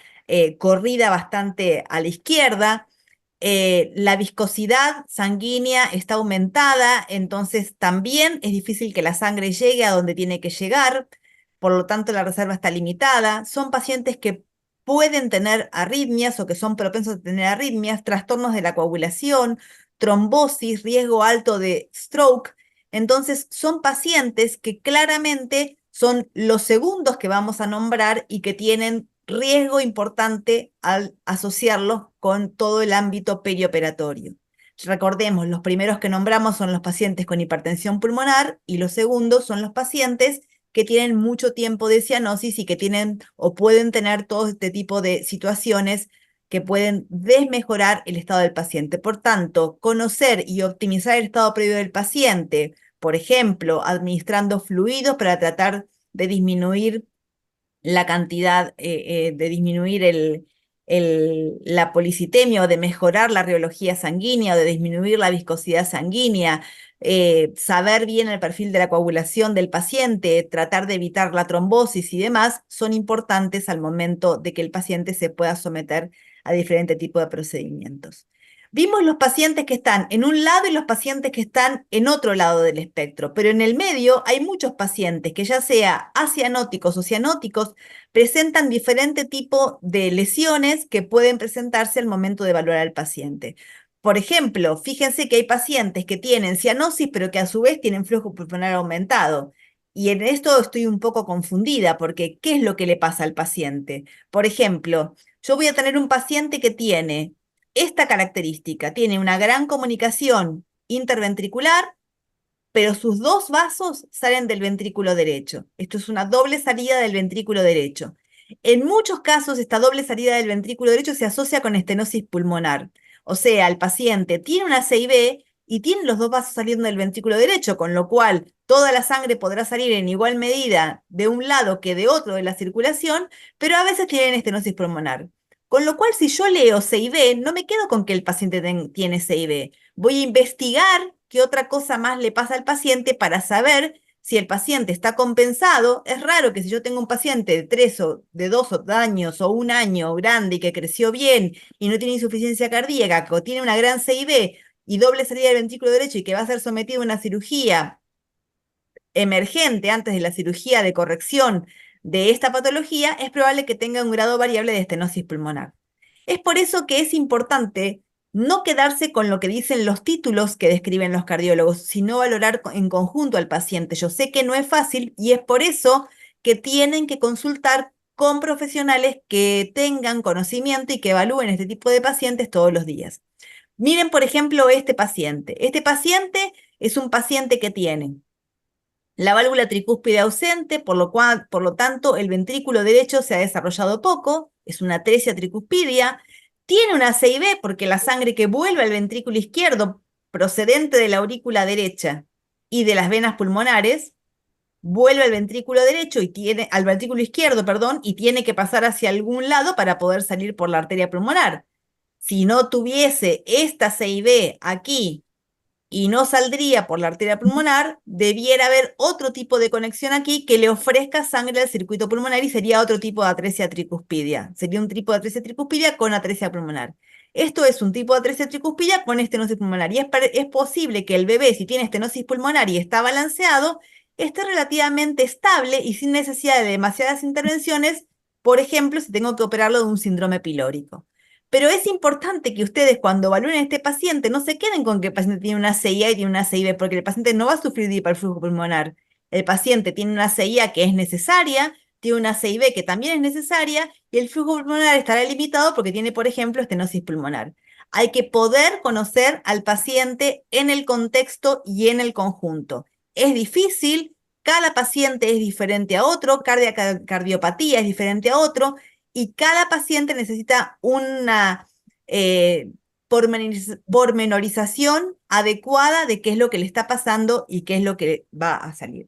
corrida bastante a la izquierda. La viscosidad sanguínea está aumentada, entonces también es difícil que la sangre llegue a donde tiene que llegar, por lo tanto la reserva está limitada. Son pacientes que pueden tener arritmias o que son propensos a tener arritmias, trastornos de la coagulación, trombosis, riesgo alto de stroke. Entonces son pacientes que claramente son los segundos que vamos a nombrar y que tienen riesgo importante al asociarlos con todo el ámbito perioperatorio. Recordemos, los primeros que nombramos son los pacientes con hipertensión pulmonar y los segundos son los pacientes que tienen mucho tiempo de cianosis y que tienen o pueden tener todo este tipo de situaciones que pueden desmejorar el estado del paciente. Por tanto, conocer y optimizar el estado previo del paciente, por ejemplo, administrando fluidos para tratar de disminuir la cantidad, de disminuir la policitemia o de mejorar la reología sanguínea o de disminuir la viscosidad sanguínea, saber bien el perfil de la coagulación del paciente, tratar de evitar la trombosis y demás, son importantes al momento de que el paciente se pueda someter a diferentes tipos de procedimientos. Vimos los pacientes que están en un lado y los pacientes que están en otro lado del espectro, pero en el medio hay muchos pacientes que ya sea acianóticos o cianóticos presentan diferente tipo de lesiones que pueden presentarse al momento de evaluar al paciente. Por ejemplo, fíjense que hay pacientes que tienen cianosis pero que a su vez tienen flujo pulmonar aumentado. Y en esto estoy un poco confundida porque ¿qué es lo que le pasa al paciente? Por ejemplo, yo voy a tener un paciente que tiene esta característica, tiene una gran comunicación interventricular, pero sus dos vasos salen del ventrículo derecho. Esto es una doble salida del ventrículo derecho. En muchos casos, esta doble salida del ventrículo derecho se asocia con estenosis pulmonar. O sea, el paciente tiene una CIB y tiene los dos vasos saliendo del ventrículo derecho, con lo cual toda la sangre podrá salir en igual medida de un lado que de otro de la circulación, pero a veces tienen estenosis pulmonar. Con lo cual, si yo leo CIB, no me quedo con que el paciente tiene CIB. Voy a investigar qué otra cosa más le pasa al paciente para saber si el paciente está compensado. Es raro que si yo tengo un paciente de 3 o de 2 años o un año grande y que creció bien y no tiene insuficiencia cardíaca, o tiene una gran CIB y doble salida del ventrículo derecho y que va a ser sometido a una cirugía emergente antes de la cirugía de corrección de esta patología, es probable que tenga un grado variable de estenosis pulmonar. Es por eso que es importante no quedarse con lo que dicen los títulos que describen los cardiólogos, sino valorar en conjunto al paciente. Yo sé que no es fácil y es por eso que tienen que consultar con profesionales que tengan conocimiento y que evalúen este tipo de pacientes todos los días. Miren, por ejemplo, este paciente. Este paciente es un paciente que tiene la válvula tricúspide ausente, por lo tanto, el ventrículo derecho se ha desarrollado poco, es una atresia tricuspidia, tiene una CIB porque la sangre que vuelve al ventrículo izquierdo procedente de la aurícula derecha y de las venas pulmonares, vuelve al ventrículo derecho y al ventrículo izquierdo, perdón, y tiene que pasar hacia algún lado para poder salir por la arteria pulmonar. Si no tuviese esta CIB aquí y no saldría por la arteria pulmonar, debiera haber otro tipo de conexión aquí que le ofrezca sangre al circuito pulmonar y sería otro tipo de atresia tricuspidia. Sería un tipo de atresia tricuspidia con atresia pulmonar. Esto es un tipo de atresia tricuspidia con estenosis pulmonar y es posible que el bebé, si tiene estenosis pulmonar y está balanceado, esté relativamente estable y sin necesidad de demasiadas intervenciones, por ejemplo, si tengo que operarlo de un síndrome pilórico. Pero es importante que ustedes cuando evalúen a este paciente no se queden con que el paciente tiene una CIA y tiene una CIB, porque el paciente no va a sufrir de hiperflujo pulmonar. El paciente tiene una CIA que es necesaria, tiene una CIB que también es necesaria, y el flujo pulmonar estará limitado porque tiene, por ejemplo, estenosis pulmonar. Hay que poder conocer al paciente en el contexto y en el conjunto. Es difícil, cada paciente es diferente a otro, cardiopatía es diferente a otro, y cada paciente necesita una pormenorización adecuada de qué es lo que le está pasando y qué es lo que va a salir.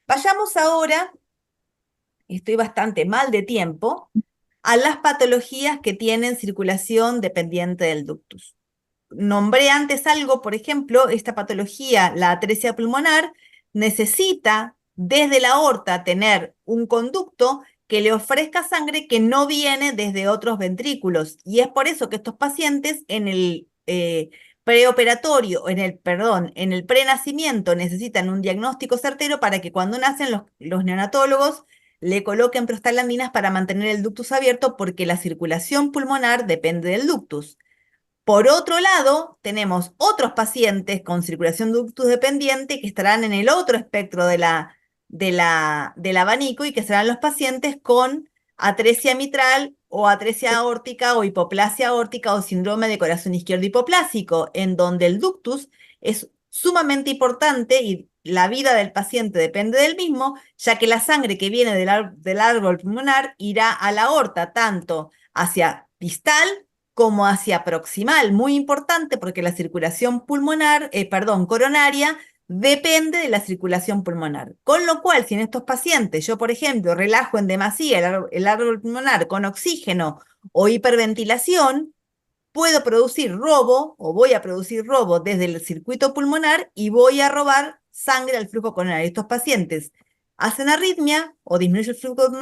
Vayamos ahora, estoy bastante mal de tiempo, a las patologías que tienen circulación dependiente del ductus. Nombré antes algo, por ejemplo, esta patología, la atresia pulmonar, necesita desde la aorta tener un conducto que le ofrezca sangre que no viene desde otros ventrículos. Y es por eso que estos pacientes en el preoperatorio, en el prenacimiento necesitan un diagnóstico certero para que cuando nacen los neonatólogos le coloquen prostaglandinas para mantener el ductus abierto porque la circulación pulmonar depende del ductus. Por otro lado, tenemos otros pacientes con circulación ductus dependiente que estarán en el otro espectro del abanico y que serán los pacientes con atresia mitral o atresia aórtica o hipoplasia aórtica o síndrome de corazón izquierdo hipoplásico, en donde el ductus es sumamente importante y la vida del paciente depende del mismo, ya que la sangre que viene del árbol pulmonar irá a la aorta tanto hacia distal como hacia proximal, muy importante porque la circulación coronaria depende de la circulación pulmonar. Con lo cual, si en estos pacientes yo, por ejemplo, relajo en demasía el árbol pulmonar con oxígeno o hiperventilación, puedo producir robo o voy a producir robo desde el circuito pulmonar y voy a robar sangre al flujo coronario. Estos pacientes hacen arritmia o disminuyen el flujo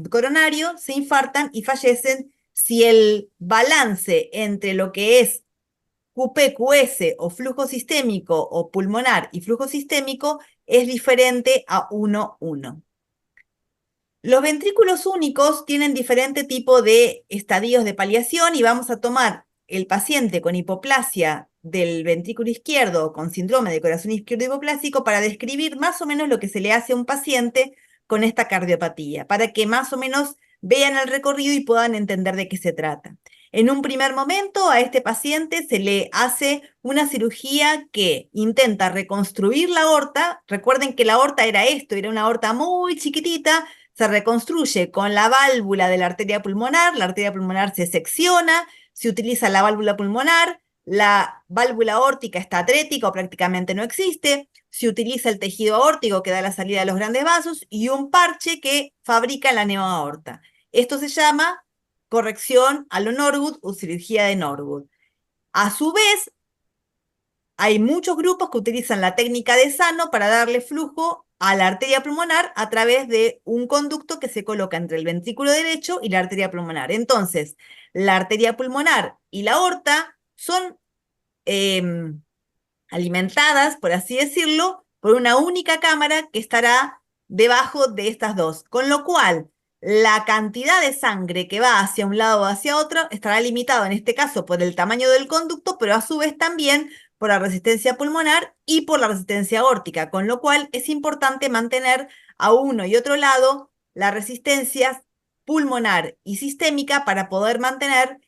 coronario, se infartan y fallecen si el balance entre lo que es QP-QS o flujo sistémico o pulmonar y flujo sistémico es diferente a 1:1. Los ventrículos únicos tienen diferente tipo de estadios de paliación y vamos a tomar el paciente con hipoplasia del ventrículo izquierdo con síndrome de corazón izquierdo hipoplásico para describir más o menos lo que se le hace a un paciente con esta cardiopatía, para que más o menos vean el recorrido y puedan entender de qué se trata. En un primer momento a este paciente se le hace una cirugía que intenta reconstruir la aorta. Recuerden que la aorta era esto, era una aorta muy chiquitita, se reconstruye con la válvula de la arteria pulmonar se secciona, se utiliza la válvula pulmonar, la válvula aórtica está atrética o prácticamente no existe, se utiliza el tejido aórtico que da la salida a los grandes vasos y un parche que fabrica la neoaorta. Esto se llama corrección a lo Norwood o cirugía de Norwood. A su vez, hay muchos grupos que utilizan la técnica de Sano para darle flujo a la arteria pulmonar a través de un conducto que se coloca entre el ventrículo derecho y la arteria pulmonar. Entonces, la arteria pulmonar y la aorta son alimentadas, por así decirlo, por una única cámara que estará debajo de estas dos. Con lo cual, la cantidad de sangre que va hacia un lado o hacia otro estará limitado en este caso por el tamaño del conducto, pero a su vez también por la resistencia pulmonar y por la resistencia aórtica, con lo cual es importante mantener a uno y otro lado la resistencia pulmonar y sistémica para poder mantener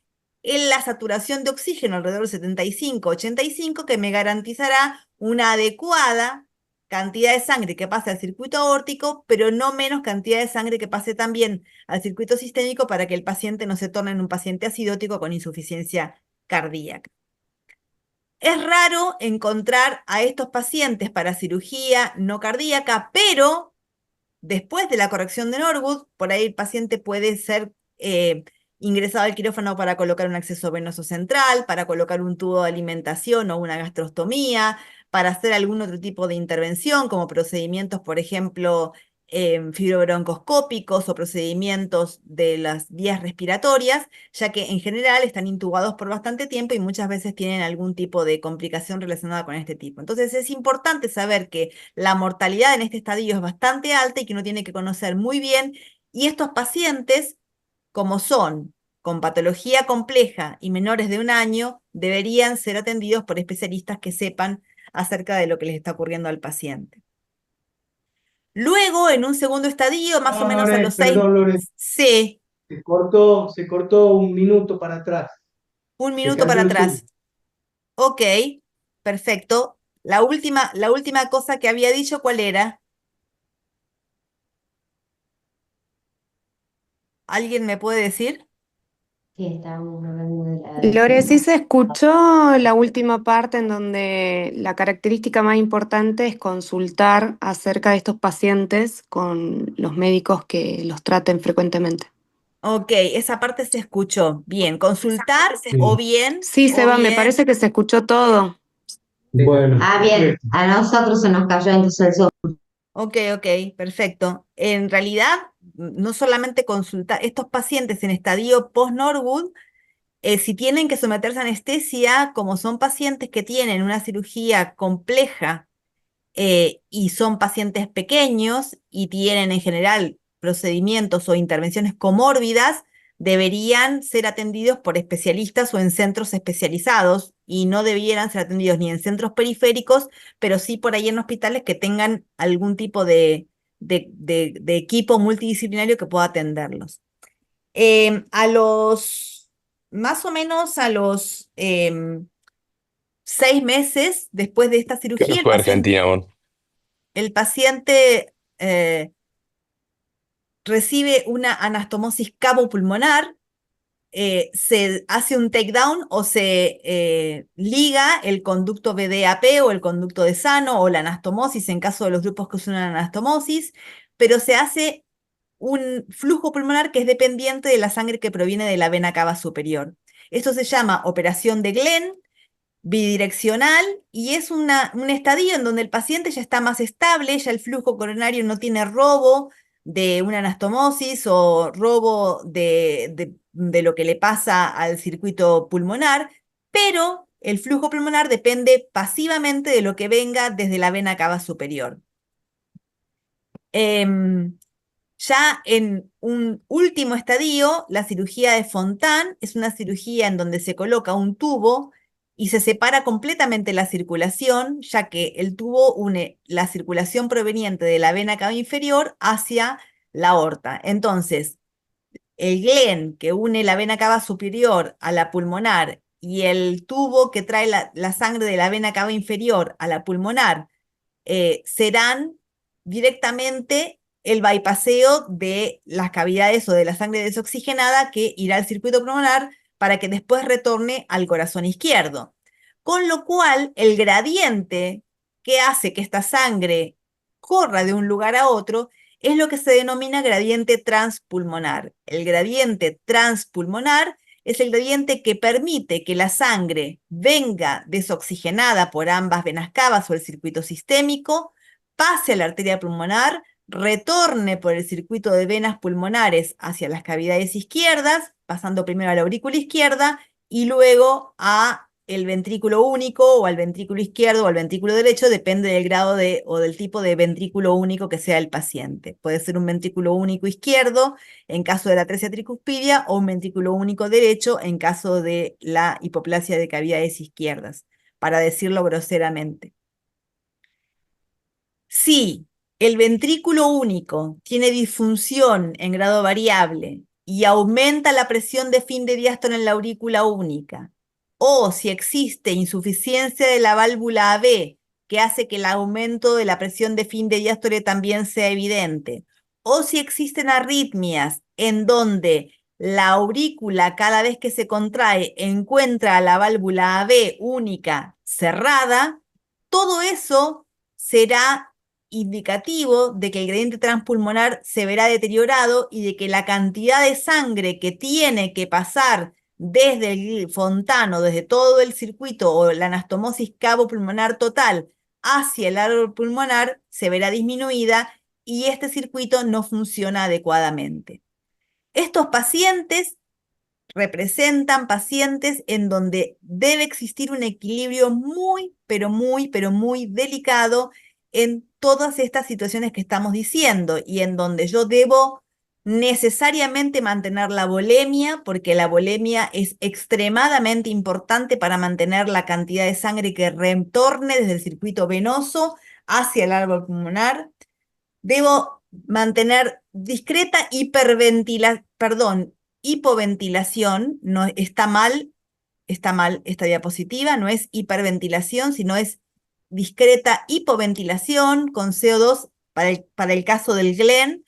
la saturación de oxígeno alrededor de 75-85, que me garantizará una adecuada cantidad de sangre que pase al circuito aórtico, pero no menos cantidad de sangre que pase también al circuito sistémico para que el paciente no se torne en un paciente acidótico con insuficiencia cardíaca. Es raro encontrar a estos pacientes para cirugía no cardíaca, pero después de la corrección de Norwood, por ahí el paciente puede ser ingresado al quirófano para colocar un acceso venoso central, para colocar un tubo de alimentación o una gastrostomía, para hacer algún otro tipo de intervención, como procedimientos, por ejemplo, fibrobroncoscópicos o procedimientos de las vías respiratorias, ya que en general están intubados por bastante tiempo y muchas veces tienen algún tipo de complicación relacionada con este tipo. Entonces es importante saber que la mortalidad en este estadio es bastante alta y que uno tiene que conocer muy bien, y estos pacientes, como son con patología compleja y menores de 1 año, deberían ser atendidos por especialistas que sepan acerca de lo que les está ocurriendo al paciente. Luego, en un segundo estadio, más o No, menos a Lore, los 6, perdón, Lore, sí, se cortó 1 minuto para atrás. un Se minuto cayó para el Zoom. atrás. Ok, perfecto. La última cosa que había dicho, ¿cuál era? ¿Alguien me puede decir? Sí, estábamos hablando de la Lore, sí se escuchó la última parte en donde la característica más importante es consultar acerca de estos pacientes con los médicos que los traten frecuentemente. Ok, esa parte se escuchó. Bien, consultar Sí. Sí, o Seba, me bien. parece que se escuchó todo. Bueno, Ah, bien, perfecto. a nosotros se nos cayó entonces el Zoom. Ok, perfecto. En realidad, no solamente consultar, estos pacientes en estadio post-Norwood, si tienen que someterse a anestesia, como son pacientes que tienen una cirugía compleja y son pacientes pequeños y tienen en general procedimientos o intervenciones comórbidas, deberían ser atendidos por especialistas o en centros especializados y no debieran ser atendidos ni en centros periféricos, pero sí por ahí en hospitales que tengan algún tipo de equipo multidisciplinario que pueda atenderlos. Más o menos a los 6 meses después de esta ¿Qué cirugía, nos fue Argentina, amor? el paciente recibe una anastomosis cabopulmonar, se hace un takedown o se liga el conducto BDAP o el conducto de Sano o la anastomosis en caso de los grupos que usan una anastomosis, pero se hace un flujo pulmonar que es dependiente de la sangre que proviene de la vena cava superior. Esto se llama operación de Glenn, bidireccional, y es un estadio en donde el paciente ya está más estable, ya el flujo coronario no tiene robo de una anastomosis o robo de lo que le pasa al circuito pulmonar, pero el flujo pulmonar depende pasivamente de lo que venga desde la vena cava superior. Ya en un último estadio, la cirugía de Fontan es una cirugía en donde se coloca un tubo y se separa completamente la circulación, ya que el tubo une la circulación proveniente de la vena cava inferior hacia la aorta. Entonces, el Glenn que une la vena cava superior a la pulmonar y el tubo que trae la sangre de la vena cava inferior a la pulmonar serán directamente el bypaseo de las cavidades o de la sangre desoxigenada que irá al circuito pulmonar para que después retorne al corazón izquierdo. Con lo cual, el gradiente que hace que esta sangre corra de un lugar a otro es lo que se denomina gradiente transpulmonar. El gradiente transpulmonar es el gradiente que permite que la sangre venga desoxigenada por ambas venas cavas o el circuito sistémico, pase a la arteria pulmonar, retorne por el circuito de venas pulmonares hacia las cavidades izquierdas, pasando primero a la aurícula izquierda y luego a el ventrículo único o al ventrículo izquierdo o al ventrículo derecho, depende del grado o del tipo de ventrículo único que sea el paciente. Puede ser un ventrículo único izquierdo en caso de la atresia tricuspidia o un ventrículo único derecho en caso de la hipoplasia de cavidades izquierdas, para decirlo groseramente. Si el ventrículo único tiene disfunción en grado variable y aumenta la presión de fin de diástole en la aurícula única, o si existe insuficiencia de la válvula AB, que hace que el aumento de la presión de fin de diástole también sea evidente, o si existen arritmias en donde la aurícula cada vez que se contrae encuentra a la válvula AB única cerrada, todo eso será indicativo de que el gradiente transpulmonar se verá deteriorado y de que la cantidad de sangre que tiene que pasar desde el fontano, desde todo el circuito o la anastomosis cavo-pulmonar total hacia el árbol pulmonar se verá disminuida y este circuito no funciona adecuadamente. Estos pacientes representan pacientes en donde debe existir un equilibrio muy, pero muy, pero muy delicado en todas estas situaciones que estamos diciendo y en donde yo debo necesariamente mantener la volemia, porque la volemia es extremadamente importante para mantener la cantidad de sangre que retorne desde el circuito venoso hacia el árbol pulmonar. Debo mantener discreta hipoventilación, no está mal esta diapositiva, no es hiperventilación, sino es discreta hipoventilación con CO2 para el caso del Glenn.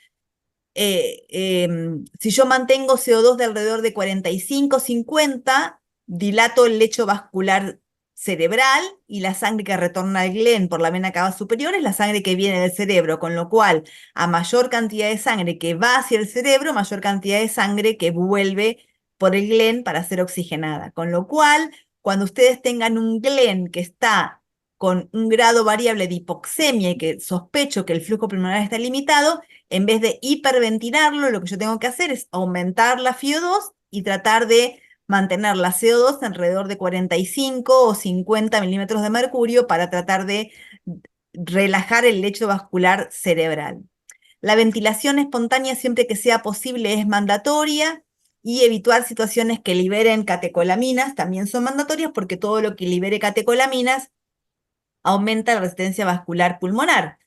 Si yo mantengo CO2 de alrededor de 45-50, dilato el lecho vascular cerebral y la sangre que retorna al Glenn por la vena cava superior es la sangre que viene del cerebro, con lo cual a mayor cantidad de sangre que va hacia el cerebro, mayor cantidad de sangre que vuelve por el Glenn para ser oxigenada. Con lo cual, cuando ustedes tengan un Glenn que está con un grado variable de hipoxemia y que sospecho que el flujo pulmonar está limitado, en vez de hiperventilarlo, lo que yo tengo que hacer es aumentar la FiO2 y tratar de mantener la CO2 alrededor de 45 o 50 milímetros de mercurio para tratar de relajar el lecho vascular cerebral. La ventilación espontánea siempre que sea posible es mandatoria y evitar situaciones que liberen catecolaminas también son mandatorias porque todo lo que libere catecolaminas aumenta la resistencia vascular pulmonar.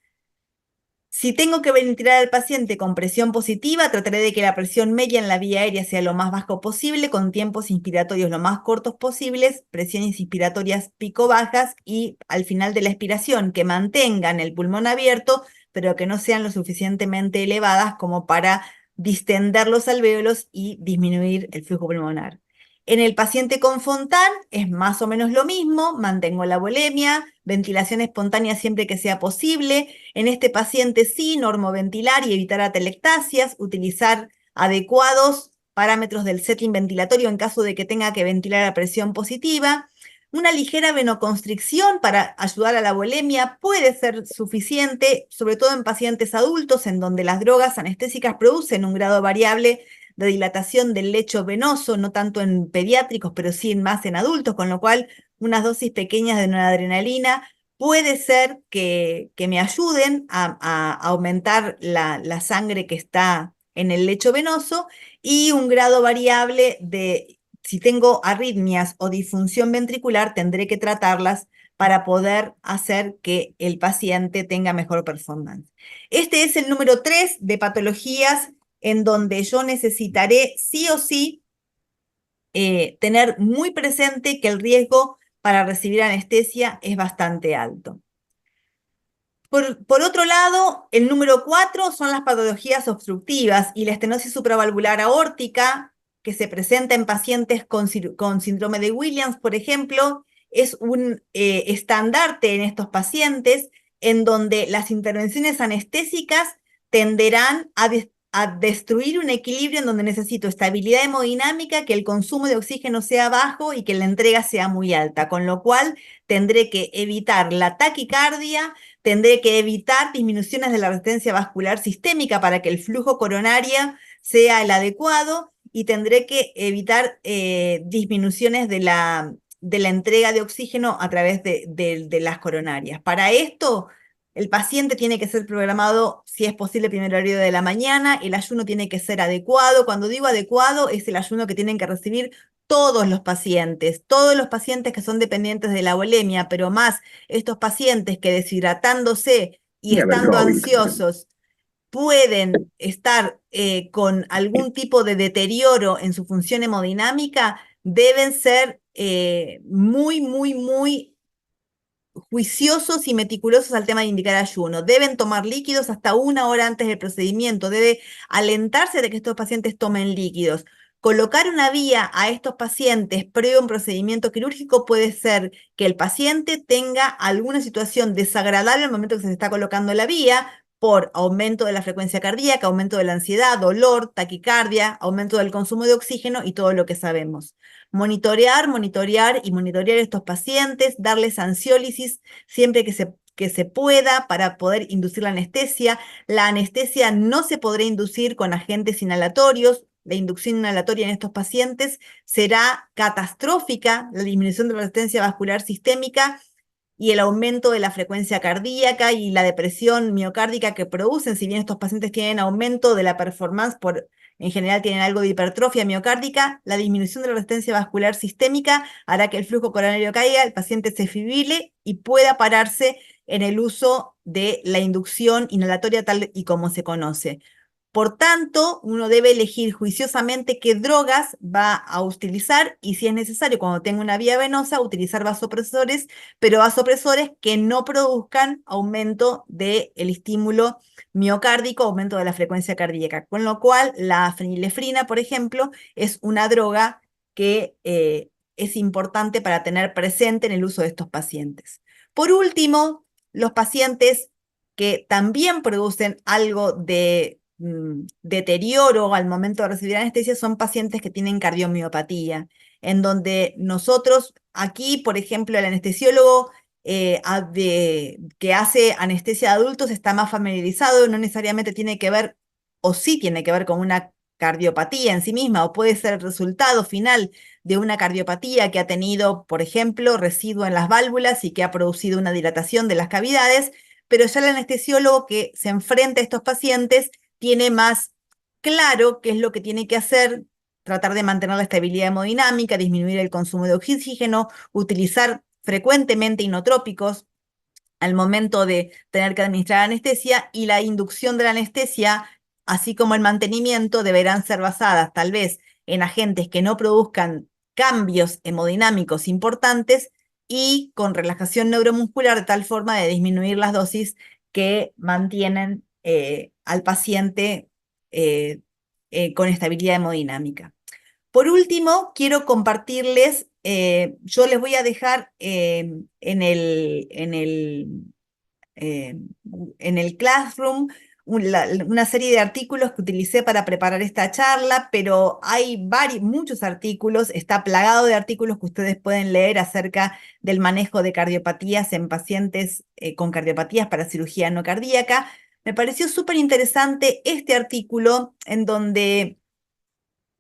Si tengo que ventilar al paciente con presión positiva, trataré de que la presión media en la vía aérea sea lo más bajo posible, con tiempos inspiratorios lo más cortos posibles, presiones inspiratorias pico-bajas y al final de la expiración que mantengan el pulmón abierto, pero que no sean lo suficientemente elevadas como para distender los alvéolos y disminuir el flujo pulmonar. En el paciente con Fontan es más o menos lo mismo, mantengo la volemia, ventilación espontánea siempre que sea posible. En este paciente sí, normoventilar y evitar atelectasias, utilizar adecuados parámetros del setting ventilatorio en caso de que tenga que ventilar a presión positiva. Una ligera venoconstricción para ayudar a la volemia puede ser suficiente, sobre todo en pacientes adultos en donde las drogas anestésicas producen un grado variable de dilatación del lecho venoso, no tanto en pediátricos, pero sí más en adultos, con lo cual unas dosis pequeñas de noradrenalina puede ser que me ayuden a aumentar la sangre que está en el lecho venoso y un grado variable de, si tengo arritmias o disfunción ventricular, tendré que tratarlas para poder hacer que el paciente tenga mejor performance. Este es el número 3 de patologías en donde yo necesitaré sí o sí tener muy presente que el riesgo para recibir anestesia es bastante alto. Por otro lado, el número 4 son las patologías obstructivas y la estenosis supravalvular aórtica, que se presenta en pacientes con síndrome de Williams, por ejemplo, es un estandarte en estos pacientes en donde las intervenciones anestésicas tenderán a destruir un equilibrio en donde necesito estabilidad hemodinámica, que el consumo de oxígeno sea bajo y que la entrega sea muy alta, con lo cual tendré que evitar la taquicardia, tendré que evitar disminuciones de la resistencia vascular sistémica para que el flujo coronario sea el adecuado y tendré que evitar disminuciones de la de la entrega de oxígeno a través de las coronarias. Para esto, el paciente tiene que ser programado, si es posible, primer horario de la mañana, el ayuno tiene que ser adecuado. Cuando digo adecuado, es el ayuno que tienen que recibir todos los pacientes que son dependientes de la bulimia, pero más estos pacientes que deshidratándose y estando ansiosos pueden estar con algún tipo de deterioro en su función hemodinámica, deben ser muy, muy, muy juiciosos y meticulosos al tema de indicar ayuno. Deben tomar líquidos hasta 1 hora antes del procedimiento. Debe alentarse de que estos pacientes tomen líquidos. Colocar una vía a estos pacientes previo a un procedimiento quirúrgico puede ser que el paciente tenga alguna situación desagradable al momento que se le está colocando la vía, por aumento de la frecuencia cardíaca, aumento de la ansiedad, dolor, taquicardia, aumento del consumo de oxígeno y todo lo que sabemos. Monitorear estos pacientes, darles ansiólisis siempre que se pueda para poder inducir la anestesia. La anestesia no se podrá inducir con agentes inhalatorios. La inducción inhalatoria en estos pacientes será catastrófica, la disminución de la resistencia vascular sistémica y el aumento de la frecuencia cardíaca y la depresión miocárdica que producen, si bien estos pacientes tienen aumento de la performance en general tienen algo de hipertrofia miocárdica, la disminución de la resistencia vascular sistémica hará que el flujo coronario caiga, el paciente se fibrile y pueda pararse en el uso de la inducción inhalatoria tal y como se conoce. Por tanto, uno debe elegir juiciosamente qué drogas va a utilizar y, si es necesario, cuando tenga una vía venosa, utilizar vasopresores, pero vasopresores que no produzcan aumento del estímulo miocárdico, aumento de la frecuencia cardíaca. Con lo cual, la fenilefrina, por ejemplo, es una droga que es importante para tener presente en el uso de estos pacientes. Por último, los pacientes que también producen algo de deterioro al momento de recibir anestesia son pacientes que tienen cardiomiopatía, en donde nosotros aquí, por ejemplo, el anestesiólogo que hace anestesia de adultos está más familiarizado, no necesariamente tiene que ver, o sí tiene que ver con una cardiopatía en sí misma, o puede ser el resultado final de una cardiopatía que ha tenido, por ejemplo, residuo en las válvulas y que ha producido una dilatación de las cavidades, pero ya el anestesiólogo que se enfrenta a estos pacientes tiene más claro qué es lo que tiene que hacer, tratar de mantener la estabilidad hemodinámica, disminuir el consumo de oxígeno, utilizar frecuentemente inotrópicos al momento de tener que administrar anestesia, y la inducción de la anestesia, así como el mantenimiento, deberán ser basadas tal vez en agentes que no produzcan cambios hemodinámicos importantes y con relajación neuromuscular de tal forma de disminuir las dosis que mantienen al paciente con estabilidad hemodinámica. Por último, quiero compartirles, yo les voy a dejar en el Classroom una serie de artículos que utilicé para preparar esta charla, pero hay muchos artículos, está plagado de artículos que ustedes pueden leer acerca del manejo de cardiopatías en pacientes con cardiopatías para cirugía no cardíaca. Me pareció súper interesante este artículo en donde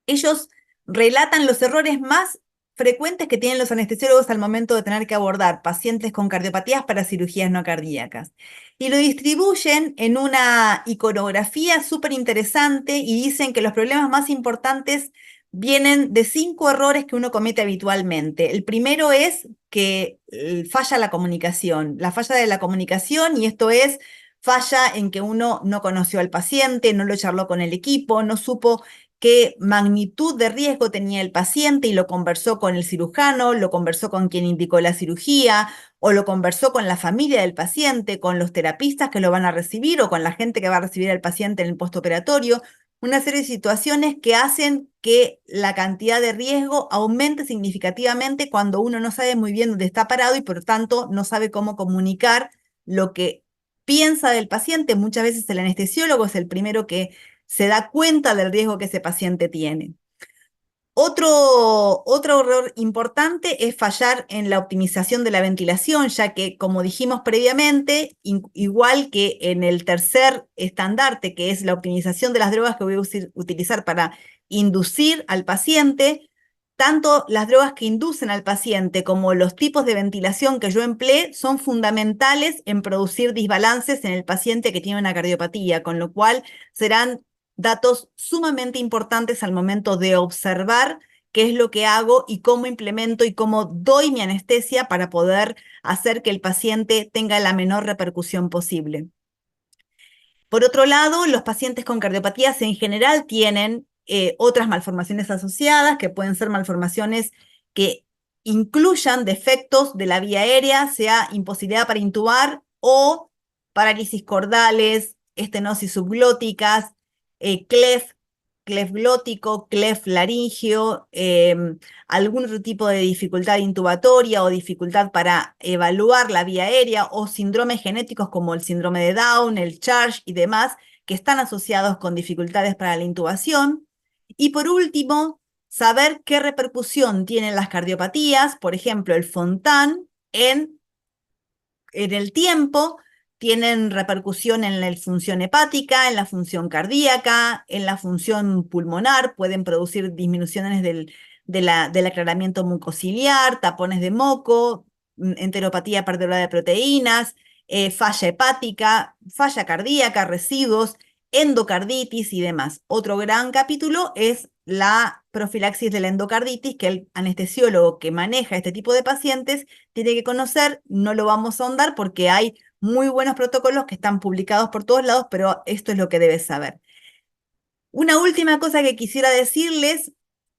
ellos relatan los errores más frecuentes que tienen los anestesiólogos al momento de tener que abordar pacientes con cardiopatías para cirugías no cardíacas. Y lo distribuyen en una iconografía súper interesante y dicen que los problemas más importantes vienen de 5 errores que uno comete habitualmente. El primero es que falla la comunicación, la falla de la comunicación, y esto es falla en que uno no conoció al paciente, no lo charló con el equipo, no supo qué magnitud de riesgo tenía el paciente y lo conversó con el cirujano, lo conversó con quien indicó la cirugía, o lo conversó con la familia del paciente, con los terapistas que lo van a recibir o con la gente que va a recibir al paciente en el postoperatorio. Una serie de situaciones que hacen que la cantidad de riesgo aumente significativamente cuando uno no sabe muy bien dónde está parado y por tanto no sabe cómo comunicar lo que piensa del paciente. Muchas veces el anestesiólogo es el primero que se da cuenta del riesgo que ese paciente tiene. Otro error importante es fallar en la optimización de la ventilación, ya que, como dijimos previamente, igual que en el tercer estandarte, que es la optimización de las drogas que voy a utilizar para inducir al paciente, tanto las drogas que inducen al paciente como los tipos de ventilación que yo empleé son fundamentales en producir desbalances en el paciente que tiene una cardiopatía, con lo cual serán datos sumamente importantes al momento de observar qué es lo que hago y cómo implemento y cómo doy mi anestesia para poder hacer que el paciente tenga la menor repercusión posible. Por otro lado, los pacientes con cardiopatías en general tienen otras malformaciones asociadas, que pueden ser malformaciones que incluyan defectos de la vía aérea, sea imposibilidad para intubar o parálisis cordales, estenosis subglóticas, clef glótico, clef laringio, algún otro tipo de dificultad intubatoria o dificultad para evaluar la vía aérea o síndromes genéticos como el síndrome de Down, el CHARGE y demás, que están asociados con dificultades para la intubación. Y por último, saber qué repercusión tienen las cardiopatías, por ejemplo, el Fontan en el tiempo, tienen repercusión en la función hepática, en la función cardíaca, en la función pulmonar, pueden producir disminuciones del aclaramiento mucociliar, tapones de moco, enteropatía perdedora de proteínas, falla hepática, falla cardíaca, residuos, endocarditis y demás. Otro gran capítulo es la profilaxis de la endocarditis, que el anestesiólogo que maneja este tipo de pacientes tiene que conocer. No lo vamos a ahondar porque hay muy buenos protocolos que están publicados por todos lados, pero esto es lo que debes saber. Una última cosa que quisiera decirles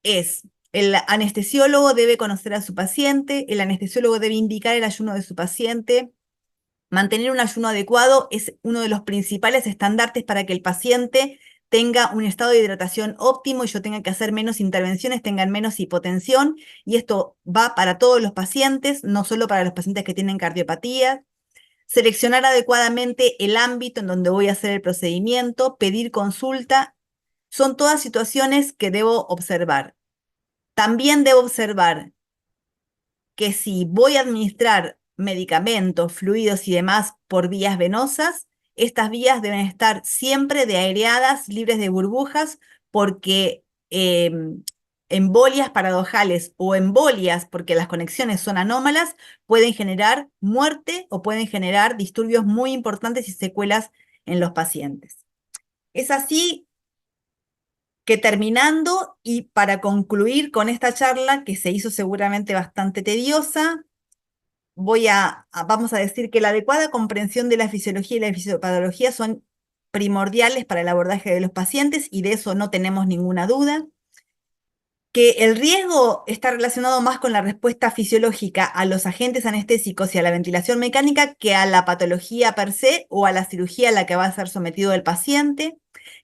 es, el anestesiólogo debe conocer a su paciente, el anestesiólogo debe indicar el ayuno de su paciente. Mantener un ayuno adecuado es uno de los principales estandartes para que el paciente tenga un estado de hidratación óptimo y yo tenga que hacer menos intervenciones, tengan menos hipotensión, y esto va para todos los pacientes, no solo para los pacientes que tienen cardiopatía. Seleccionar adecuadamente el ámbito en donde voy a hacer el procedimiento, pedir consulta, son todas situaciones que debo observar. También debo observar que si voy a administrar medicamentos, fluidos y demás por vías venosas, estas vías deben estar siempre deaireadas, libres de burbujas, porque embolias paradojales o embolias, porque las conexiones son anómalas, pueden generar muerte o pueden generar disturbios muy importantes y secuelas en los pacientes. Es así que terminando y para concluir con esta charla, que se hizo seguramente bastante tediosa, vamos a decir que la adecuada comprensión de la fisiología y la fisiopatología son primordiales para el abordaje de los pacientes y de eso no tenemos ninguna duda. Que el riesgo está relacionado más con la respuesta fisiológica a los agentes anestésicos y a la ventilación mecánica que a la patología per se o a la cirugía a la que va a ser sometido el paciente,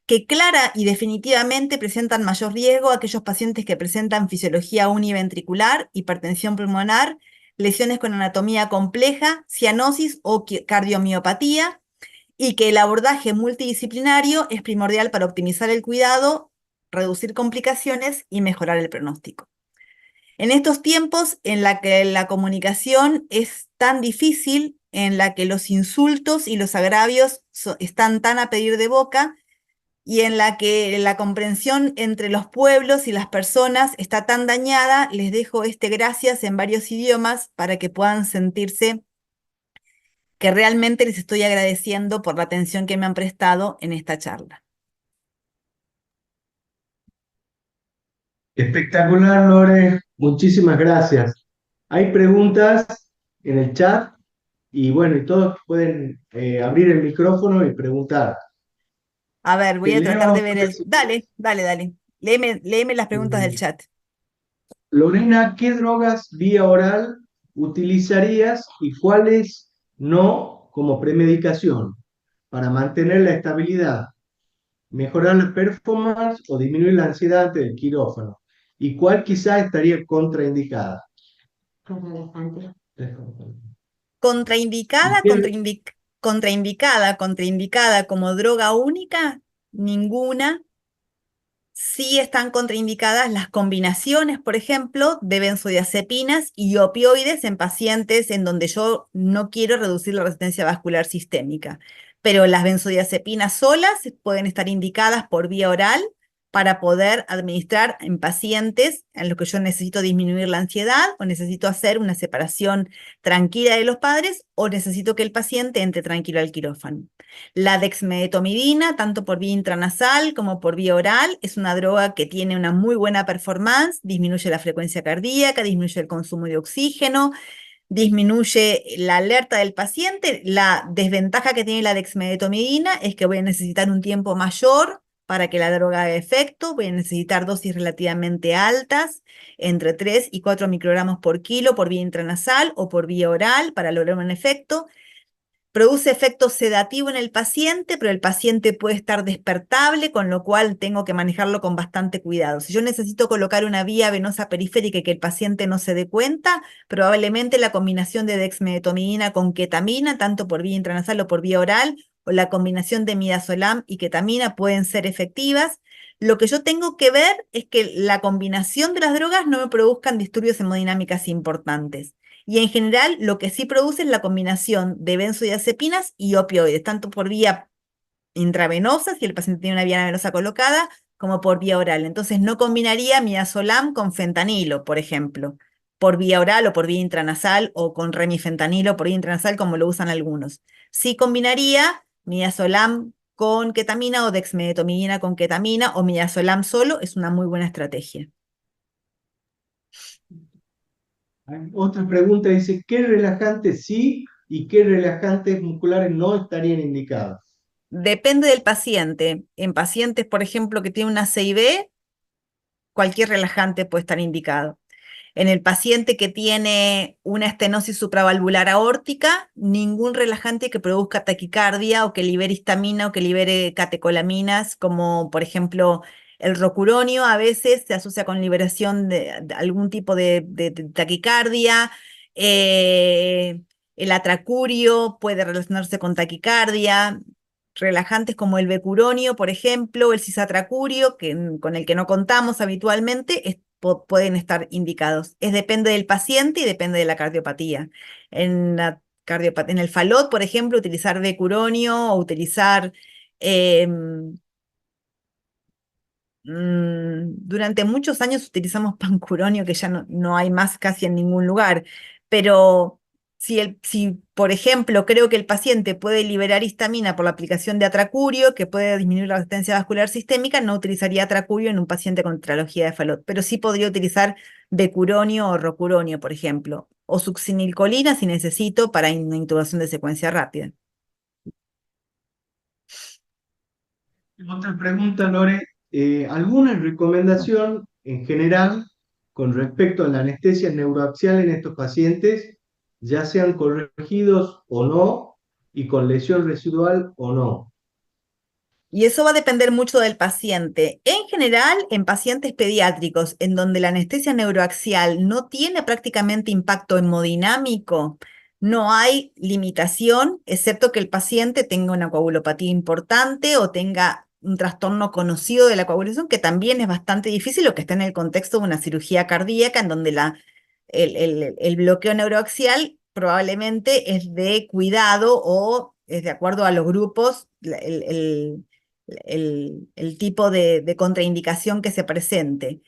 que clara y definitivamente presentan mayor riesgo aquellos pacientes que presentan fisiología univentricular, hipertensión pulmonar, lesiones con anatomía compleja, cianosis o cardiomiopatía, y que el abordaje multidisciplinario es primordial para optimizar el cuidado, reducir complicaciones y mejorar el pronóstico. En estos tiempos en la que la comunicación es tan difícil, en la que los insultos y los agravios están tan a pedir de boca, y en la que la comprensión entre los pueblos y las personas está tan dañada, les dejo este gracias en varios idiomas para que puedan sentirse que realmente les estoy agradeciendo por la atención que me han prestado en esta charla. Espectacular, Lore. Muchísimas gracias. Hay preguntas en el chat y bueno, y todos pueden abrir el micrófono y preguntar. A ver, voy Te a tratar de leo, ver el... Dale. Léeme las preguntas del chat. Lorena, ¿qué drogas vía oral utilizarías y cuáles no como premedicación para mantener la estabilidad, mejorar la performance o disminuir la ansiedad antes del quirófano? ¿Y cuál quizá estaría contraindicada? Relajante. Contraindicada, ¿Y qué- contraindicada como droga única, ninguna. Sí están contraindicadas las combinaciones, por ejemplo, de benzodiazepinas y opioides en pacientes en donde yo no quiero reducir la resistencia vascular sistémica. Pero las benzodiazepinas solas pueden estar indicadas por vía oral para poder administrar en pacientes en los que yo necesito disminuir la ansiedad o necesito hacer una separación tranquila de los padres o necesito que el paciente entre tranquilo al quirófano. La dexmedetomidina, tanto por vía intranasal como por vía oral, es una droga que tiene una muy buena performance, disminuye la frecuencia cardíaca, disminuye el consumo de oxígeno, disminuye la alerta del paciente. La desventaja que tiene la dexmedetomidina es que voy a necesitar un tiempo mayor para que la droga haga efecto, voy a necesitar dosis relativamente altas, entre 3 y 4 microgramos por kilo por vía intranasal o por vía oral para lograr un efecto. Produce efecto sedativo en el paciente, pero el paciente puede estar despertable, con lo cual tengo que manejarlo con bastante cuidado. Si yo necesito colocar una vía venosa periférica y que el paciente no se dé cuenta, probablemente la combinación de dexmedetomidina con ketamina, tanto por vía intranasal o por vía oral, o la combinación de midazolam y ketamina pueden ser efectivas. Lo que yo tengo que ver es que la combinación de las drogas no me produzcan disturbios hemodinámicas importantes. Y en general, lo que sí produce es la combinación de benzodiazepinas y opioides, tanto por vía intravenosa, si el paciente tiene una vía venosa colocada, como por vía oral. Entonces, no combinaría midazolam con fentanilo, por ejemplo, por vía oral o por vía intranasal, o con remifentanilo por vía intranasal, como lo usan algunos. Sí combinaría midazolam con ketamina o dexmedetomidina con ketamina o midazolam solo, es una muy buena estrategia. Otra pregunta dice, ¿qué relajantes sí y qué relajantes musculares no estarían indicados? Depende del paciente. En pacientes, por ejemplo, que tienen una CIB, cualquier relajante puede estar indicado. En el paciente que tiene una estenosis supravalvular aórtica, ningún relajante que produzca taquicardia o que libere histamina o que libere catecolaminas, como por ejemplo el rocuronio, a veces se asocia con liberación de algún tipo de taquicardia. El atracurio puede relacionarse con taquicardia. Relajantes como el becuronio, por ejemplo, el cisatracurio, con el que no contamos habitualmente, pueden estar indicados. Depende del paciente y depende de la cardiopatía. En el falot, por ejemplo, utilizar becuronio o utilizar durante muchos años utilizamos pancuronio, que ya no hay más casi en ningún lugar, pero si, por ejemplo, creo que el paciente puede liberar histamina por la aplicación de atracurio, que puede disminuir la resistencia vascular sistémica, no utilizaría atracurio en un paciente con tetralogía de Fallot, pero sí podría utilizar becuronio o rocuronio, por ejemplo, o succinilcolina si necesito para una intubación de secuencia rápida. Otra pregunta, Lore, ¿alguna recomendación en general con respecto a la anestesia neuroaxial en estos pacientes, ya sean corregidos o no, y con lesión residual o no? Y eso va a depender mucho del paciente. En general, en pacientes pediátricos, en donde la anestesia neuroaxial no tiene prácticamente impacto hemodinámico, no hay limitación, excepto que el paciente tenga una coagulopatía importante o tenga un trastorno conocido de la coagulación, que también es bastante difícil o que está en el contexto de una cirugía cardíaca, en donde el bloqueo neuroaxial probablemente es de cuidado o es de acuerdo a los grupos, el tipo de contraindicación que se presente.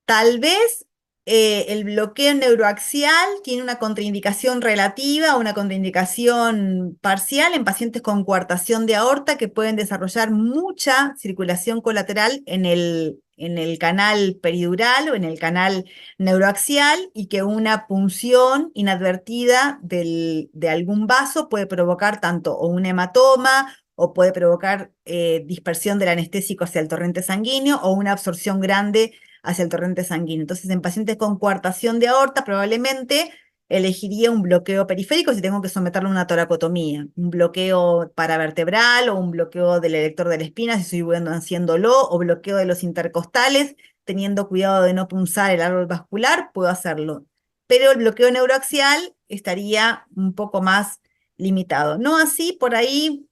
Tal vez el bloqueo neuroaxial tiene una contraindicación relativa o una contraindicación parcial en pacientes con coartación de aorta que pueden desarrollar mucha circulación colateral en el canal peridural o en el canal neuroaxial y que una punción inadvertida de algún vaso puede provocar tanto o un hematoma o puede provocar dispersión del anestésico hacia el torrente sanguíneo o una absorción grande hacia el torrente sanguíneo. Entonces, en pacientes con coartación de aorta, probablemente elegiría un bloqueo periférico si tengo que someterlo a una toracotomía, un bloqueo paravertebral o un bloqueo del erector de la espina si estoy bueno haciéndolo, o bloqueo de los intercostales, teniendo cuidado de no punzar el árbol vascular, puedo hacerlo. Pero el bloqueo neuroaxial estaría un poco más limitado. No así, por ahí,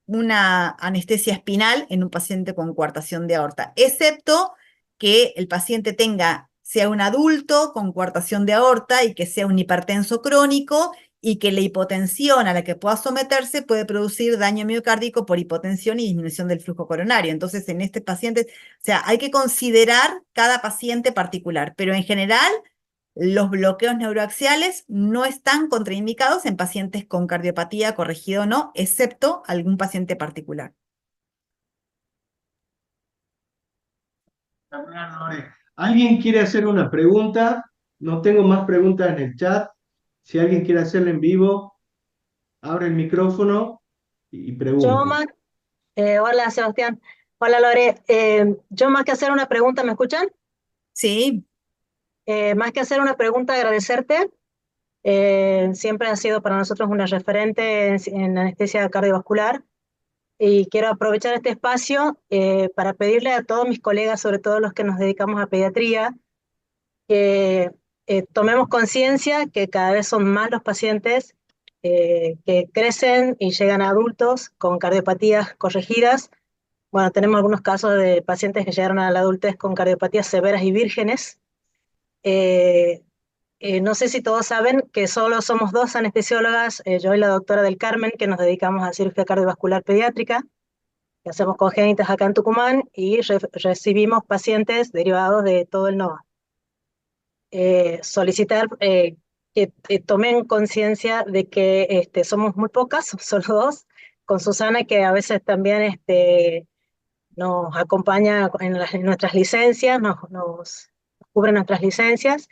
una anestesia espinal en un paciente con coartación de aorta, excepto que el paciente sea un adulto con coartación de aorta y que sea un hipertenso crónico y que la hipotensión a la que pueda someterse puede producir daño miocárdico por hipotensión y disminución del flujo coronario. Entonces, en este paciente, o sea, hay que considerar cada paciente particular, pero en general, los bloqueos neuroaxiales no están contraindicados en pacientes con cardiopatía corregida o no, excepto algún paciente particular. ¿Alguien quiere hacer una pregunta? No tengo más preguntas en el chat. Si alguien quiere hacerla en vivo, abre el micrófono y Yo pregunte. más, hola Sebastián, hola Lore. Yo más que hacer una pregunta, ¿me escuchan? Sí, Más que hacer una pregunta, agradecerte. Siempre has sido para nosotros una referente en anestesia cardiovascular y quiero aprovechar este espacio para pedirle a todos mis colegas, sobre todo los que nos dedicamos a pediatría, que tomemos conciencia que cada vez son más los pacientes que crecen y llegan a adultos con cardiopatías corregidas. Bueno, tenemos algunos casos de pacientes que llegaron a la adultez con cardiopatías severas y vírgenes. Eh, no sé si todos saben que solo somos dos anestesiólogas, yo y la doctora del Carmen, que nos dedicamos a cirugía cardiovascular pediátrica, que hacemos congénitas acá en Tucumán y recibimos pacientes derivados de todo el NOA. Solicitar que tomen conciencia de que somos muy pocas, solo dos, con Susana, que a veces también nos acompaña en nuestras licencias, nos cubre nuestras licencias.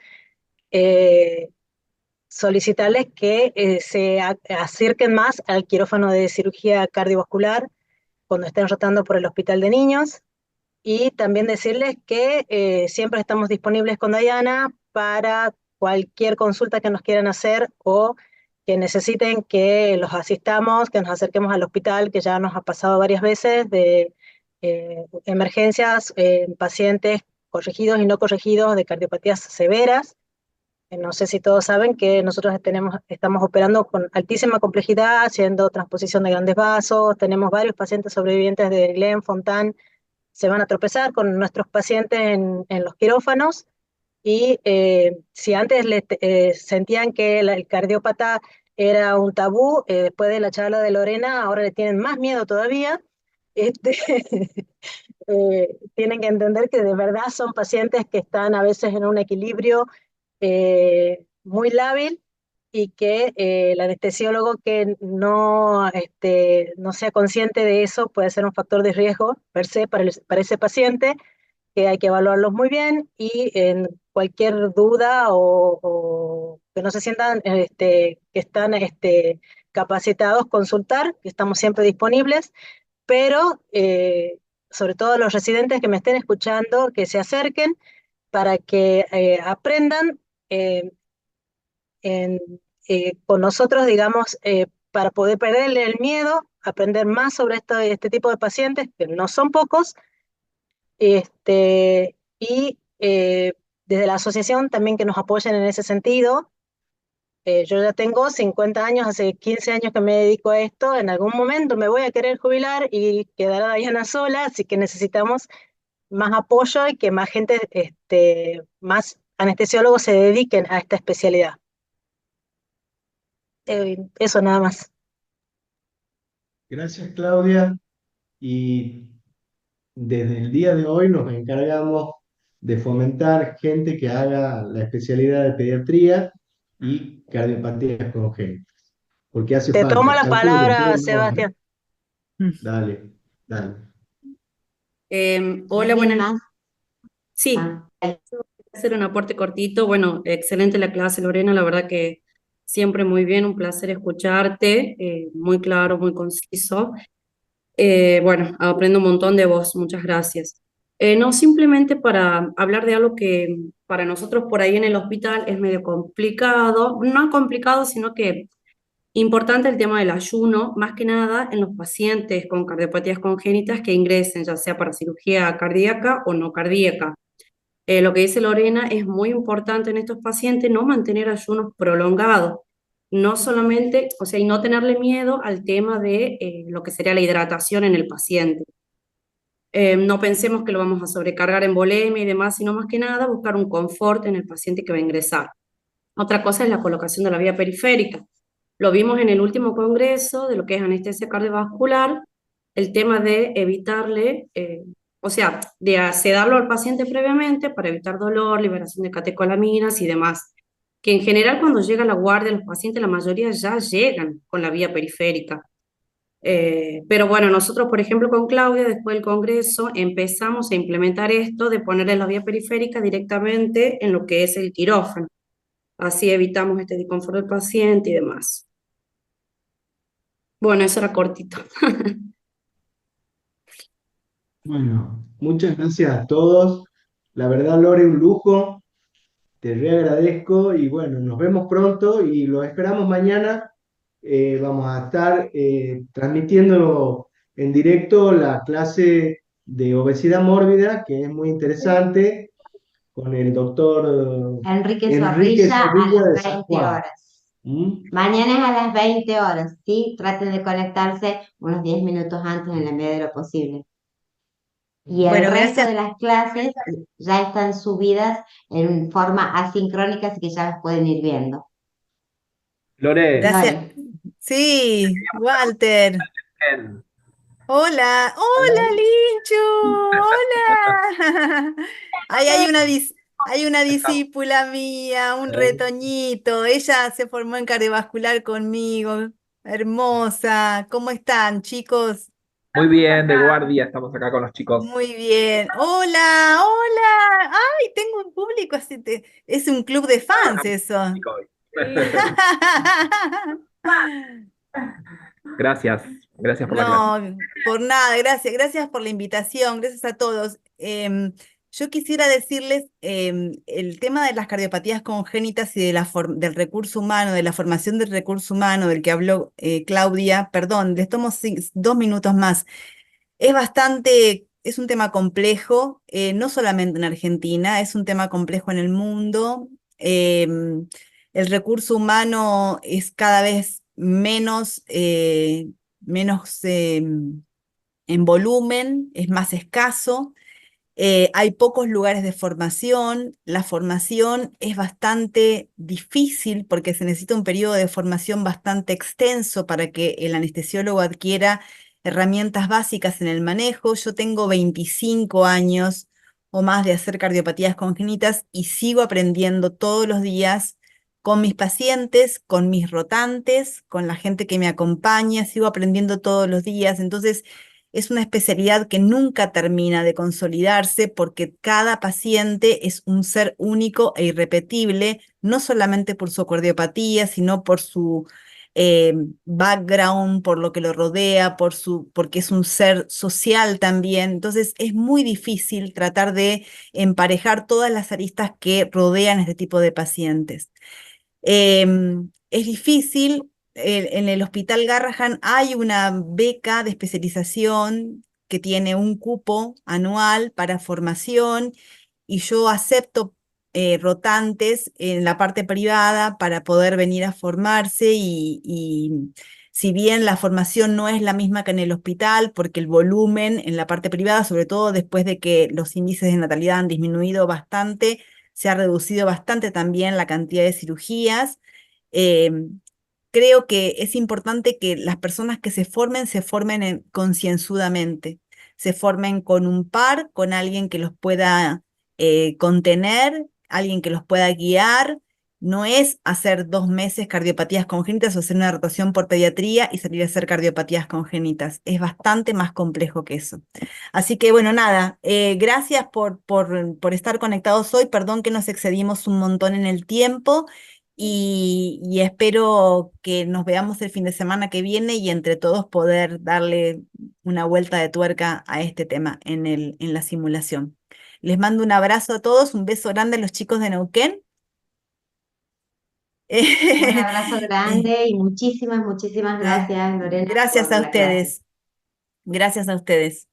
Solicitarles que se acerquen más al quirófano de cirugía cardiovascular cuando estén rotando por el hospital de niños, y también decirles que siempre estamos disponibles con Diana para cualquier consulta que nos quieran hacer o que necesiten que los asistamos, que nos acerquemos al hospital, que ya nos ha pasado varias veces de emergencias en pacientes corregidos y no corregidos de cardiopatías severas. No sé si todos saben que nosotros estamos operando con altísima complejidad, haciendo transposición de grandes vasos, tenemos varios pacientes sobrevivientes de Glenn, Fontan, se van a tropezar con nuestros pacientes en los quirófanos, y si antes sentían que el cardiópata era un tabú, después de la charla de Lorena, ahora le tienen más miedo todavía. Este, tienen que entender que de verdad son pacientes que están a veces en un equilibrio muy lábil, y que el anestesiólogo que no sea consciente de eso puede ser un factor de riesgo per se para ese paciente, que hay que evaluarlos muy bien, y en cualquier duda o que no se sientan que están capacitados, consultar, que estamos siempre disponibles, pero sobre todo los residentes que me estén escuchando, que se acerquen para que aprendan eh, en, con nosotros, digamos, para poder perderle el miedo, aprender más sobre este tipo de pacientes, que no son pocos, y desde la asociación también que nos apoyen en ese sentido. Yo ya tengo 50 años, hace 15 años que me dedico a esto, en algún momento me voy a querer jubilar y quedará Diana sola, así que necesitamos más apoyo y que más gente, más anestesiólogos se dediquen a esta especialidad. Eso nada más. Gracias, Claudia. Y desde el día de hoy nos encargamos de fomentar gente que haga la especialidad de pediatría y cardiopatías congénitas, porque hace Te tomo falta. la Calculo que en todo palabra, el mundo, ¿eh? Sebastián. Dale, dale. ¿Alguien Hola, buenas. más? Sí, Ah, hacer un aporte cortito. Bueno, excelente la clase, Lorena, la verdad que siempre muy bien, un placer escucharte, muy claro, muy conciso. Bueno, aprendo un montón de vos, muchas gracias. No, simplemente para hablar de algo que para nosotros por ahí en el hospital es medio complicado, no complicado, sino que importante el tema del ayuno, más que nada en los pacientes con cardiopatías congénitas que ingresen, ya sea para cirugía cardíaca o no cardíaca. Lo que dice Lorena es muy importante en estos pacientes no mantener ayunos prolongados, no solamente, o sea, y no tenerle miedo al tema de lo que sería la hidratación en el paciente. No pensemos que lo vamos a sobrecargar en volemia y demás, sino más que nada buscar un confort en el paciente que va a ingresar. Otra cosa es la colocación de la vía periférica. Lo vimos en el último congreso de lo que es anestesia cardiovascular, el tema de evitarle, o sea, de sedarlo al paciente previamente para evitar dolor, liberación de catecolaminas y demás. Que en general cuando llega la guardia, los pacientes, la mayoría ya llegan con la vía periférica. Pero bueno, nosotros, por ejemplo, con Claudia, después del congreso, empezamos a implementar esto de ponerle la vía periférica directamente en lo que es el quirófano. Así evitamos este disconfort del paciente y demás. Bueno, eso era cortito. Bueno, muchas gracias a todos. La verdad, Lore, un lujo. Te re agradezco y bueno, nos vemos pronto y lo esperamos mañana. Vamos a estar transmitiendo en directo la clase de obesidad mórbida, que es muy interesante, con el doctor Enrique Enrique Zorrilla a Zorrilla de las San 20 Juan. horas. ¿Mm? Mañana es a las 20 horas, ¿sí? Traten de conectarse unos 10 minutos antes en la medida de lo posible. Y el Bueno, resto gracias. de las clases ya están subidas en forma asincrónica, así que ya las pueden ir viendo. Lore, Gracias. Lore. Sí, Walter. bien. Hola, hola, Linchu, hola. Ahí hay una Estamos. discípula mía, un retoñito. Ella se formó en cardiovascular conmigo. Hermosa. ¿Cómo están, chicos? Muy bien, de guardia, estamos acá con los chicos. Muy bien. Hola, hola. Ay, tengo un público así. Es un club de fans eso. Chicos. Gracias, gracias por la clase. No, por nada, gracias por la invitación, gracias a todos. Yo quisiera decirles el tema de las cardiopatías congénitas y de del recurso humano, de la formación del recurso humano del que habló Claudia, perdón, les tomo 2 minutos más. Es un tema complejo, no solamente en Argentina, es un tema complejo en el mundo. El recurso humano es cada vez menos en volumen, es más escaso. Hay pocos lugares de formación. La formación es bastante difícil porque se necesita un periodo de formación bastante extenso para que el anestesiólogo adquiera herramientas básicas en el manejo. Yo tengo 25 años o más de hacer cardiopatías congénitas y sigo aprendiendo todos los días con mis pacientes, con mis rotantes, con la gente que me acompaña, sigo aprendiendo todos los días. Entonces, es una especialidad que nunca termina de consolidarse porque cada paciente es un ser único e irrepetible, no solamente por su cardiopatía, sino por su eh, background, por lo que lo rodea, porque es un ser social también. Entonces es muy difícil tratar de emparejar todas las aristas que rodean este tipo de pacientes. Es difícil. En el Hospital Garrahan hay una beca de especialización que tiene un cupo anual para formación y yo acepto rotantes en la parte privada para poder venir a formarse y si bien la formación no es la misma que en el hospital, porque el volumen en la parte privada, sobre todo después de que los índices de natalidad han disminuido bastante, se ha reducido bastante también la cantidad de cirugías. Eh, Creo que es importante que las personas que se formen concienzudamente, se formen con un par, con alguien que los pueda contener, alguien que los pueda guiar. No es hacer 2 meses cardiopatías congénitas o hacer una rotación por pediatría y salir a hacer cardiopatías congénitas. Es bastante más complejo que eso. Así que bueno, nada, gracias por estar conectados hoy. Perdón que nos excedimos un montón en el tiempo y espero que nos veamos el fin de semana que viene y entre todos poder darle una vuelta de tuerca a este tema en la simulación. Les mando un abrazo a todos, un beso grande a los chicos de Neuquén. Un abrazo grande y muchísimas, muchísimas gracias, Lorena, Gracias por a la clase. ustedes. Gracias a ustedes.